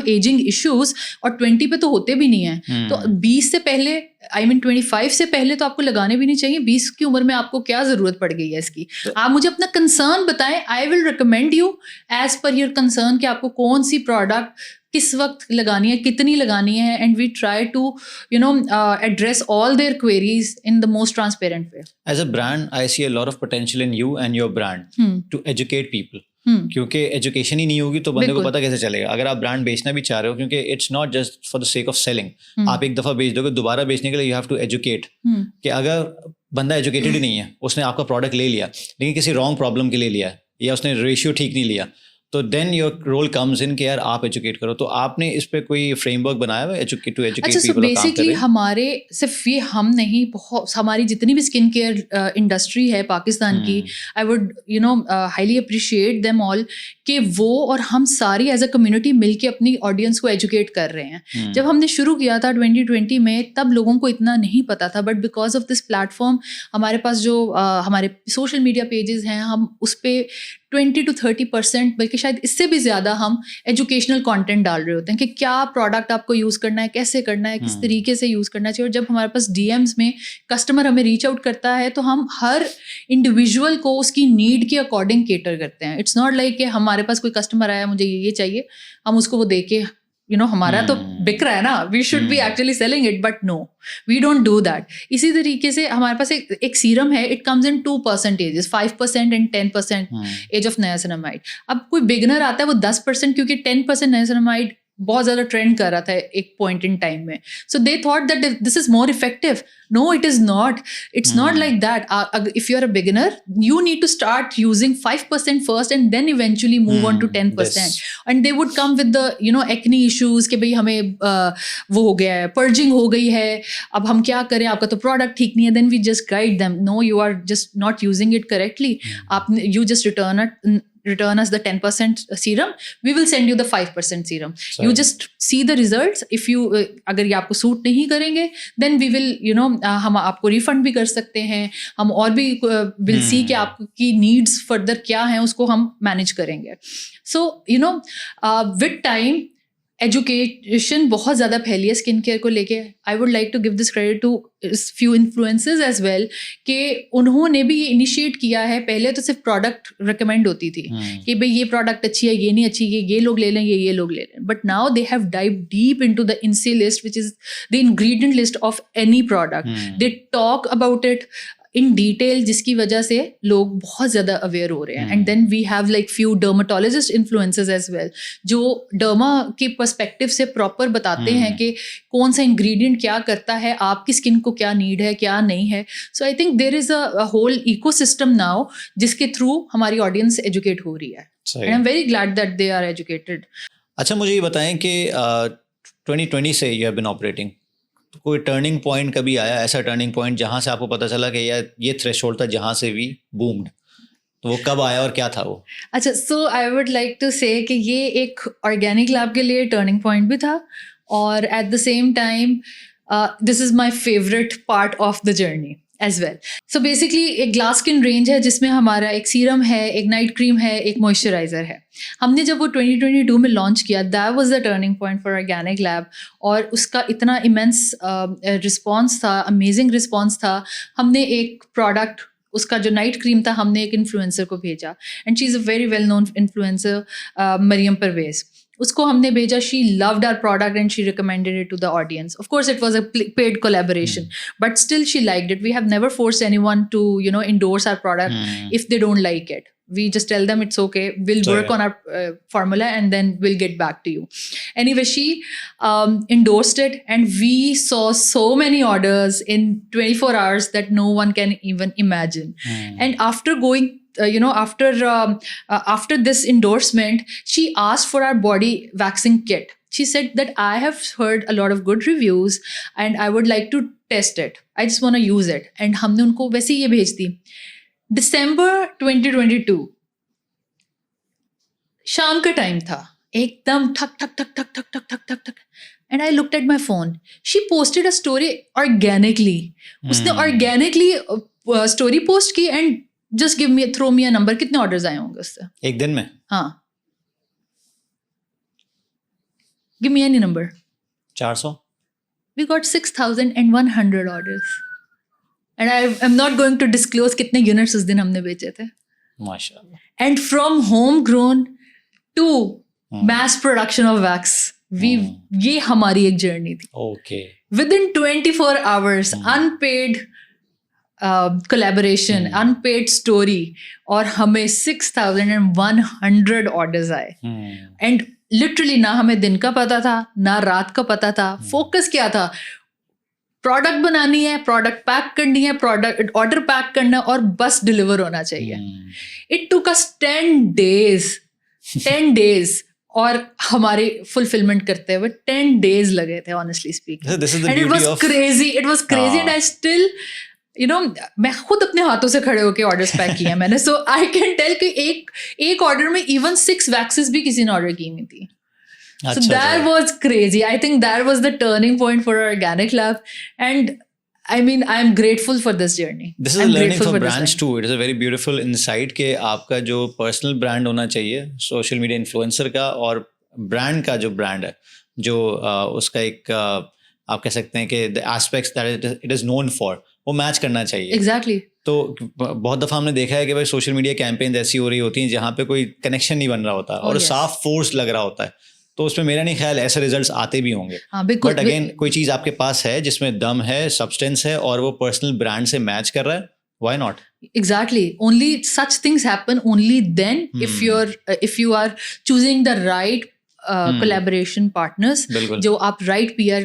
ageing issues. और 20 पे तो होते भी नहीं है. तो 20 से पहले 25 से पहले तो आपको लगाने भी नहीं चाहिए. 20 की उम्र में आपको क्या ज़रूरत पड़ गई है इसकी? आप मुझे अपना कंसर्न बताएं, I will recommend you as per your concern कि आपको कौन सी प्रोडक्ट किस वक्त लगानी है, कितनी लगानी है. And we try to address all their queries in the most transparent way. As a brand I see a lot of potential in you and your brand to educate people. क्योंकि education ही नहीं होगी तो बंदे को पता कैसे चलेगा. अगर आप ब्रांड बेचना भी चाह रहे हो, क्योंकि it's not just for the sake of selling. आप एक दफ़ा बेच दोगे, दोबारा बेचने के लिए यू हैव टू एजुकेट. कि अगर बंदा एजुकेटेड ही नहीं है, उसने आपका प्रोडक्ट ले लिया लेकिन किसी रॉन्ग प्रॉब्लम के लिए लिया है या उसने रेशियो ठीक नहीं लिया, तो then your role comes in कि यार आप एजुकेट करो. तो आपने इस पे कोई फ्रेमवर्क बनाया हुआ है टू एजुकेट पीपल? अच्छा, बेसिकली हमारे सिर्फ ये हम नहीं, बहुत हमारी जितनी भी स्किन केयर इंडस्ट्री है पाकिस्तान की, I would highly appreciate them all कि वो और हम सारी एज अ कम्युनिटी मिलके अपनी ऑडियंस को एजुकेट कर रहे हैं. जब हमने शुरू किया था 2020 में, तब लोगों को इतना नहीं पता था, but because of this platform हमारे पास जो हमारे सोशल मीडिया पेजेस हैं, हम उस पर 20 to 30% बल्कि शायद इससे भी ज़्यादा हम एजुकेशनल कंटेंट डाल रहे होते हैं कि क्या प्रोडक्ट आपको यूज़ करना है, कैसे करना है, किस तरीके से यूज़ करना चाहिए. और जब हमारे पास DMs में कस्टमर हमें रीच आउट करता है तो हम हर इंडिविजुअल को उसकी नीड के अकॉर्डिंग केटर करते हैं. इट्स नॉट लाइक कि हमारे पास कोई कस्टमर आया, मुझे ये चाहिए, हम उसको वो दे के हमारा तो बिक रहा है ना, we should be actually selling it, but no, we don't do that. इसी तरीके से हमारे पास एक सीरम है, it comes in 2 percentages, 5% and 10% as of niacinamide. अब कोई बिगनर आता है वो 10%, क्योंकि 10% नायासिनामाइड बहुत ज़्यादा ट्रेंड कर रहा था एक पॉइंट इन टाइम में. So they thought that this is more effective. No, it is not. It's not like that. If you're a beginner, you need to start using 5% first and then eventually move on to 10%. And they would come with the, acne issues कि भाई हमें वो हो गया है, purging हो गई है, अब हम क्या करें, आपका तो product ठीक नहीं है. Then we just guide them. No, you are just not using it correctly. You just return us the 10% serum, we will send you the 5% serum. You just see the results. If you अगर ये आपको suit नहीं करेंगे, then we will, हम आपको refund भी कर सकते हैं. हम और भी will see कि आपकी needs further क्या हैं, उसको हम मैनेज करेंगे. So with time एजुकेशन बहुत ज़्यादा फैली है स्किन केयर को लेके. I would like to give this credit to few influencers as well कि उन्होंने भी ये इनिशिएट किया है. पहले तो सिर्फ प्रोडक्ट रिकमेंड होती थी कि भाई ये प्रोडक्ट अच्छी है, ये नहीं अच्छी, ये लोग ले लें, ये लोग ले लें. But now they have dive deep into the INSEE list, which is the ingredient list of any product. They talk about it in detail, जिसकी वजह से लोग बहुत ज़्यादा अवेयर हो रहे हैं. And then we have like few dermatologist influencers as well, जो डर्मा के पर्सपेक्टिव से प्रॉपर बताते हैं कि कौन सा इंग्रेडिएंट क्या करता है, आपकी स्किन को क्या नीड है, क्या नहीं है. So I think there is a whole ecosystem now जिसके थ्रू हमारी ऑडियंस एजुकेट हो रही है. And I am very glad that they are educated. अच्छा, मुझे ये बताएं कि 2020 से यू हैव बीन ऑपरेटिंग, कोई टर्निंग पॉइंट कभी आया, ऐसा टर्निंग पॉइंट जहाँ से आपको पता चला कि यार ये थ्रेशोल्ड था जहाँ से भी बूम्ड, तो वो कब आया और क्या था वो? अच्छा, सो आई वुड लाइक टू से कि ये एक ऑर्गेनिक लैब के लिए टर्निंग पॉइंट भी था, और at the same time this is my favourite part of the journey as well. So basically एक ग्लास स्किन रेंज है जिसमें हमारा एक सीरम है, एक नाइट क्रीम है, एक मॉइस्चराइज़र है. हमने जब वो 2022 में लॉन्च किया, that was the turning point for organic lab. और उसका इतना इमेंस रिस्पॉन्स था, अमेजिंग रिस्पॉन्स था. हमने एक प्रोडक्ट, उसका जो नाइट क्रीम था, हमने एक इन्फ्लुएंसर को भेजा, and she is a very well known influencer, Maryam Parvez. उसको हमने भेजा. She loved our product and she recommended it to the audience. Of course it was a paid collaboration, but still she liked it. We have never forced anyone to endorse our product if they don't like it. We just tell them it's okay, we'll work on our formula and then we'll get back to you. Anyway, she endorsed it, and we saw so many orders in 24 hours that no one can even imagine. And after going after this endorsement, she asked for our body waxing kit. She said that I have heard a lot of good reviews and I would like to test it. I just want to use it. And हमने उनको वैसे ही ये भेज दी. December 2022 शाम का time था, एकदम ठक ठक ठक ठक ठक ठक ठक ठक ठक. And I looked at my phone. She posted a story organically. उसने organically story post की and just throw me a number. कितने orders आए होंगे उससे एक दिन में? हाँ, give me any number. 400. We got 6,100 orders. And I am not going to disclose कितने units उस दिन हमने बेचे थे. माशाल्लाह. And from homegrown to mass production of wax, ये हमारी एक जर्नी थी. Okay. Within 24 hours, unpaid collaboration, unpaid story, और हमें 6,100 orders आए. And literally ना हमें दिन का पता था, ना रात का पता था. फोकस क्या था? प्रोडक्ट बनानी है, प्रोडक्ट पैक करनी है, प्रोडक्ट ऑर्डर पैक करना और बस डिलीवर होना चाहिए. इट टुक अस 10 days और हमारे फुलफिलमेंट करते हुए 10 days लगे थे, honestly speaking. And it was crazy, and I still मैं खुद अपने हाथों से खड़े होकर ऑर्डर्स पैक किए मैंने. सो आई कैन टेल कि एक ऑर्डर में इवन 6 वैक्सेस भी किसी ने ऑर्डर की नहीं थी. So that was crazy. I think that was the turning point for our organic lab. And I mean, I am grateful for this journey. This is a learning for brands too. It is a very beautiful insight कि आपका जो personal brand होना चाहिए, social media influencer का, और brand का जो brand है, जो उसका एक आप कह सकते हैं कि the aspects that it is known for, वो मैच करना चाहिए. Exactly. तो बहुत दफ़ा हमने देखा है कि भाई सोशल मीडिया कैंपेन ऐसी हो रही होती हैं जहाँ पे कोई कनेक्शन नहीं बन रहा होता और साफ फोर्स लग रहा होता है, तो उसमें मेरा नहीं ख्याल ऐसे रिजल्ट्स आते भी होंगे. बट अगेन कोई चीज़ आपके पास है जिसमें दम है, सब्सटेंस है, और वो पर्सनल ब्रांड से मैच कर रहा है, why not? Exactly. Only such things happen only then if you are choosing the right collaboration partners बिल्कुल जो आप right peer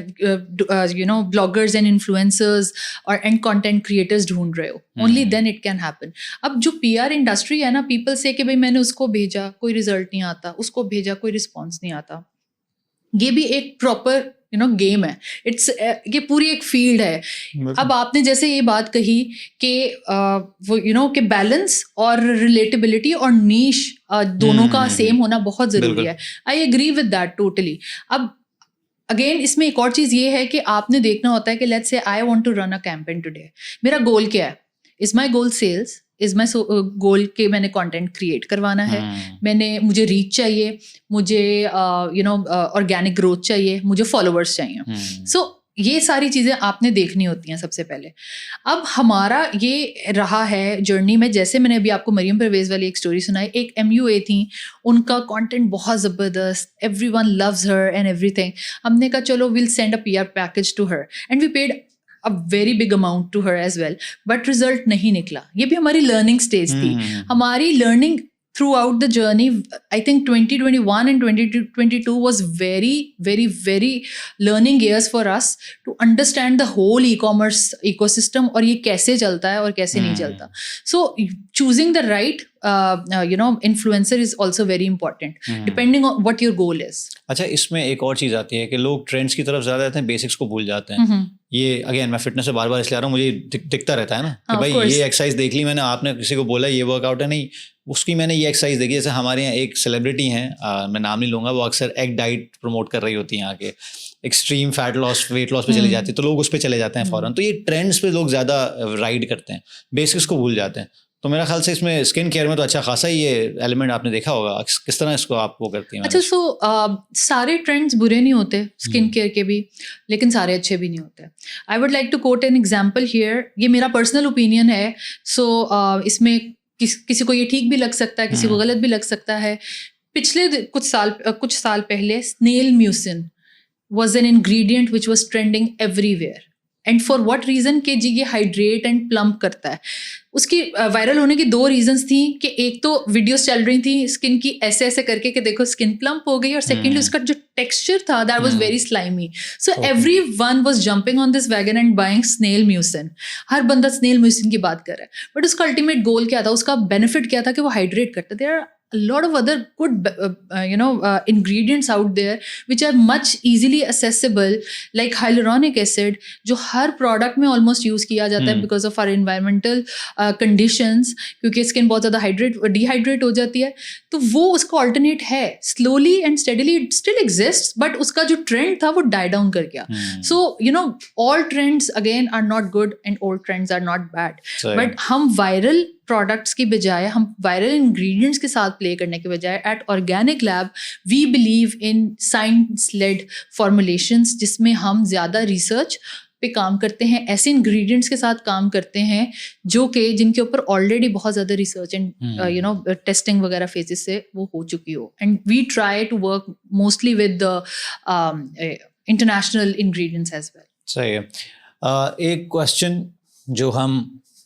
bloggers and influencers और and content creators ढूंढ रहे हो, only then it can happen. अब जो PR इंडस्ट्री है ना, people say कि भाई मैंने उसको भेजा कोई रिजल्ट नहीं आता, उसको भेजा कोई रिस्पॉन्स नहीं आता. ये भी एक प्रॉपर गेम है. इट्स ये पूरी एक फील्ड है. अब आपने जैसे ये बात कही कि वो कि बैलेंस और रिलेटेबिलिटी और नीश दोनों का सेम होना बहुत जरूरी है. I agree with that totally. अब अगेन इसमें एक और चीज ये है कि आपने देखना होता है कि let's say I want to run a campaign today. मेरा गोल क्या है? Is my goal sales? Is my goal के मैंने कंटेंट क्रिएट करवाना है, मुझे रीच चाहिए, मुझे ऑर्गेनिक ग्रोथ चाहिए, मुझे फॉलोअर्स चाहिए. सो ये सारी चीज़ें आपने देखनी होती हैं सबसे पहले. अब हमारा ये रहा है जर्नी में, जैसे मैंने अभी आपको मरियम परवेज़ वाली एक स्टोरी सुनाई. एक MUA थी, उनका कंटेंट बहुत ज़बरदस्त, everyone loves her and everything. हमने कहा चलो will send a PR package to her and we paid a very big amount to her as well, but result नहीं निकला. ये भी हमारी learning stage थी. हमारी learning throughout the journey, I think 2021 and 2022 was very, very, very learning years for us to understand the whole e-commerce ecosystem और ये कैसे चलता है और कैसे नहीं चलता. So choosing the right influencer is also very important depending on what your goal is. अच्छा, इसमें एक और चीज़ आती है कि लोग ट्रेंड्स की तरफ ज़्यादा जाते हैं, बेसिक्स को भूल जाते हैं. ये अगेन मैं फिटनेस से बार बार इसलिए आ रहा हूँ, मुझे दिखता रहता है ना कि भाई ये एक्सरसाइज देख ली मैंने, आपने किसी को बोला ये वर्कआउट है, नहीं उसकी मैंने ये एक्सरसाइज देखी. जैसे हमारे यहाँ एक सेलिब्रिटी हैं, मैं नाम नहीं लूँगा, वो अक्सर एग डाइट प्रमोट कर रही होती हैं, आके extreme fat loss weight loss पे चली जाती है, तो लोग उस पर चले जाते हैं फ़ौरन. तो ये ट्रेंड्स पे लोग ज़्यादा राइड करते हैं, बेसिक्स को भूल जाते हैं. तो मेरा ख्याल से इसमें स्किन केयर में तो अच्छा खासा ही ये एलिमेंट आपने देखा होगा. किस तरह इसको आप वो करती हैं? अच्छा, सारे ट्रेंड्स बुरे नहीं होते स्किन केयर के भी, लेकिन सारे अच्छे भी नहीं होते. I would like to quote an example here. ये मेरा पर्सनल ओपिनियन है. इसमें किसी को ये ठीक भी लग सकता है, किसी को गलत भी लग सकता है. पिछले कुछ साल पहले snail mucin was an ingredient which was trending everywhere. And for what reason कि जी ये हाइड्रेट एंड प्लम्प करता है. उसकी वायरल होने की 2 रीजंस थी कि एक तो वीडियोस चल रही थी स्किन की ऐसे ऐसे करके कि देखो स्किन प्लम्प हो गई, और सेकेंडली उसका जो टेक्सचर था that was very slimy. So everyone was jumping on this wagon and buying snail mucin. हर बंदा स्नेल म्यूसिन की बात कर रहा है, बट उसका अल्टीमेट गोल क्या था, उसका बेनिफिट क्या था कि वो हाइड्रेट करता. There are a lot of other good ingredients out there which are much easily accessible, like hyaluronic acid जो हर product में almost use किया जाता है because of our environmental conditions, क्योंकि skin बहुत ज़्यादा dehydrate हो जाती है. तो वो उसका alternate है. slowly and steadily it still exists, but उसका जो trend था वो die down कर गया. So all trends again are not good and all trends are not bad. But हम viral प्रोडक्ट्स की बजाय, हम वायरल इंग्रेडिएंट्स के साथ प्ले करने के बजाय, at Organic Lab we believe in science led formulations, जिसमें हम ज़्यादा रिसर्च पे काम करते हैं, ऐसे इंग्रेडिएंट्स के साथ काम करते हैं जो कि जिनके ऊपर ऑलरेडी बहुत ज़्यादा रिसर्च एंड टेस्टिंग वगैरह फेजेस से वो हो चुकी हो. And we try to work mostly with international ingredients as well. सही है. एक क्वेश्चन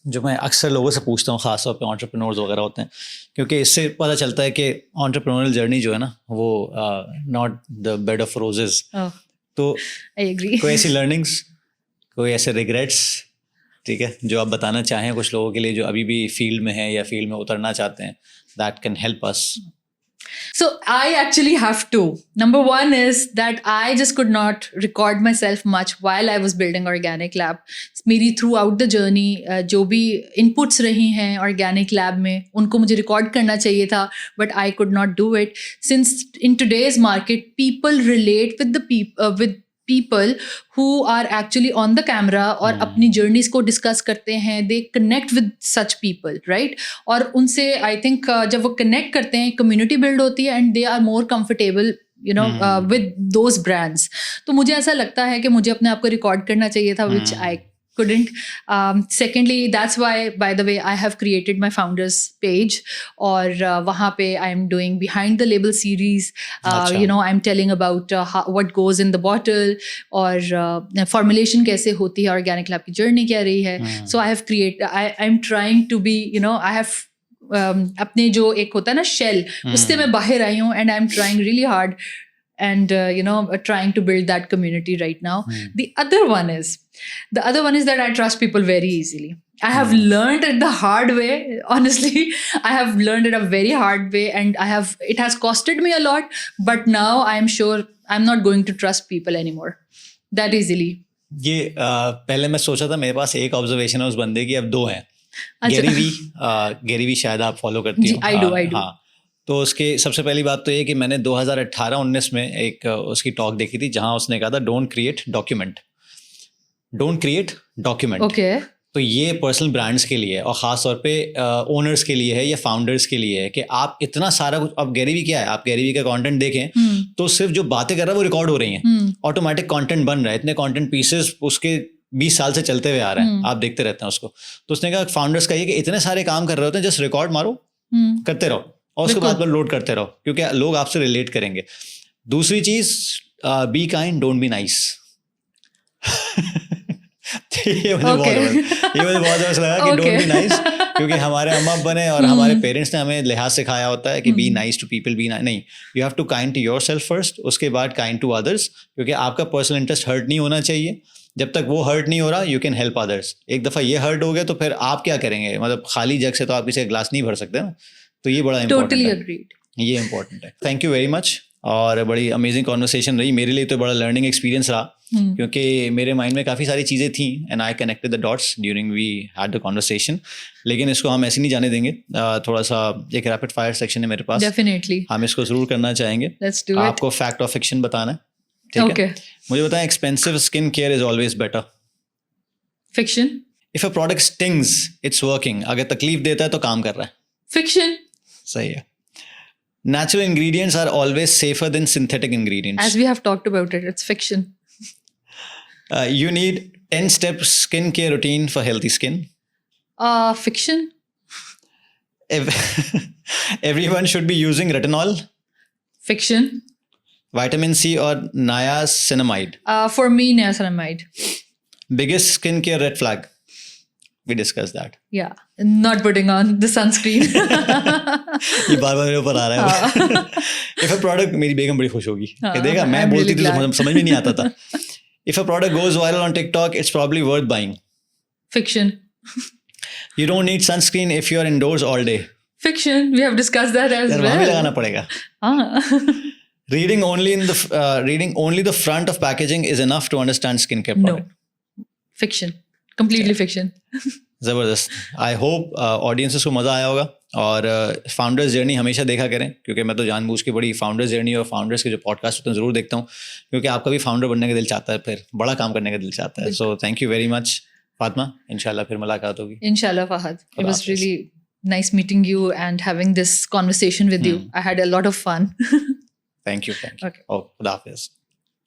जो मैं अक्सर लोगों से पूछता हूँ, ख़ासतौर पे एंटरप्रेन्योर्स वगैरह होते हैं, क्योंकि इससे पता चलता है कि एंटरप्रेन्योरियल जर्नी जो है ना वो not the bed of roses. तो आई एग्री. कोई ऐसी लर्निंग्स, कोई ऐसे रिग्रेट्स, ठीक है, जो आप बताना चाहें कुछ लोगों के लिए जो अभी भी फील्ड में है या फील्ड में उतरना चाहते हैं, that can help us? So I actually have to. Number one is that I just could not record myself much while I was building Organic Lab. मेरी throughout the journey जो भी inputs रही हैं Organic Lab में, उनको मुझे record करना चाहिए था, but I could not do it. Since in today's market, people relate with the people who are actually on the camera और अपनी journeys को discuss करते हैं. They connect with such people, right? और उनसे I think जब वो connect करते हैं, community build होती है and they are more comfortable with those brands. तो मुझे ऐसा लगता है कि मुझे अपने आप को record करना चाहिए था, which I couldn't. Secondly, that's why, by the way, I have created my founders page, और वहाँ पे I am doing behind the label series. I'm telling about what goes in the bottle, और formulation कैसे होती है, Organic Lab की journey क्या रही है. So I have created, I'm trying to be, I have अपने जो एक होता है ना शेल, उससे मैं बाहर आई हूँ, and I'm trying really hard and trying to build that community right now. The other one is that I trust people very easily. I have learned it the hard way. Honestly, I have learned it a very hard way, and it has costed me a lot, but now I am sure I'm not going to trust people anymore that easily. ये पहले मैं सोचा था, मेरे पास एक observation है उस बंदे की, अब दो हैं. गैरी वी शायद आप फॉलो करती हो. I do. हाँ, तो उसके सबसे पहली बात तो ये कि मैंने 2018-19 में एक उसकी टॉक देखी थी जहां उसने कहा था डोंट क्रिएट डॉक्यूमेंट. Okay. तो ये पर्सनल ब्रांड्स के लिए है, और ख़ास तौर पे ओनर्स के लिए है या फाउंडर्स के लिए है कि आप इतना सारा कुछ. अब गैरी वी क्या है, आप गैरी वी का कंटेंट देखें तो सिर्फ जो बातें कर रहा है वो रिकॉर्ड हो रही हैं, ऑटोमेटिक कंटेंट बन रहा है, इतने कंटेंट पीसेस उसके 20 साल से चलते हुए आ रहे हैं, आप देखते रहते हैं उसको. तो उसने कहा फाउंडर्स का ये कि इतने सारे काम कर रहे होते हैं, जस्ट रिकॉर्ड मारो, करते रहो और उसके बाद लोड करते रहो, क्योंकि लोग आपसे रिलेट करेंगे. दूसरी चीज, be kind, don't be nice. ये मुझे बहुत अच्छा लगा कि डोंट बी नाइस, क्योंकि हमारे अम्मा अब्बा ने और हमारे पेरेंट्स ने हमें लिहाज सिखाया होता है कि बी नाइस टू पीपल, नहीं, you have to kind to yourself first, उसके बाद काइंड टू अदर्स, क्योंकि आपका पर्सनल इंटरेस्ट हर्ट नहीं होना चाहिए. जब तक वो हर्ट नहीं हो रहा यू कैन हेल्प अदर्स. एक दफ़ा ये हर्ट हो गया तो फिर आप क्या करेंगे, मतलब खाली जग से तो आप किसी का ग्लास नहीं भर सकते ना. तो ये बड़ा Totally इंपॉर्टेंट agreed. है, ये इंपॉर्टेंट है. थैंक यू वेरी मच, और बड़ी अमेजिंग कॉन्वर्सेशन रही. मेरे लिए तो बड़ा लर्निंग एक्सपीरियंस रहा, क्योंकि मेरे माइंड में काफ़ी सारी चीज़ें थी and I connected the dots during we had the conversation. लेकिन इसको हम ऐसे नहीं जाने देंगे, थोड़ा सा एक रैपिड फायर सेक्शन है मेरे पास. Definitely. हम इसको ज़रूर करना चाहेंगे. Let's do it. आपको फैक्ट और फिक्शन बताना है, ठीक है? मुझे बताएं, expensive skin care is always better. Fiction. If a product stings, it's working. अगर तकलीफ देता है तो काम कर रहा है. Fiction. सही है. Natural ingredients are always safer than synthetic ingredients. As we have talked about it, it's fiction. You need 10-step skincare routine for healthy skin. Fiction. Everyone should be using retinol, Fiction. vitamin C or niacinamide. For me, niacinamide. Biggest skincare red flag. We discussed that. Yeah. Not putting on the sunscreen. ये बार बार मेरे ऊपर आ रहा है. If a product, मेरी बेगम बड़ी खुश होगी कि देखा मैं I'm बोलती really थी तो glad. समझ में नहीं आता था. If a product goes viral on TikTok, it's probably worth buying. Fiction. You don't need sunscreen if you're indoors all day. Fiction. We have discussed that as यार वहाँ भी well. लगाना पड़ेगा. Reading only the front of packaging is enough to understand skincare No. product. Fiction. Completely fiction. ज़बरदस्त. I hope audiences को मज़ा आया होगा, और फाउंडर्स जर्नी हमेशा देखा करें, क्योंकि मैं तो जानबूझ के बड़ी फाउंडर्स जर्नी और फाउंडर्स के जो पॉडकास्ट होते हैं ज़रूर देखता हूँ, क्योंकि आपका भी फाउंडर बनने का दिल चाहता है, फिर बड़ा काम करने का दिल चाहता है. So thank you very much Fatima, इंशाल्लाह फिर मुलाकात होगी. Inshallah, Fahad. It Khuda was Hafiz. really nice meeting you and having this conversation with you. I had a lot of fun. Thank you. Okay. खुदा हाफिज़.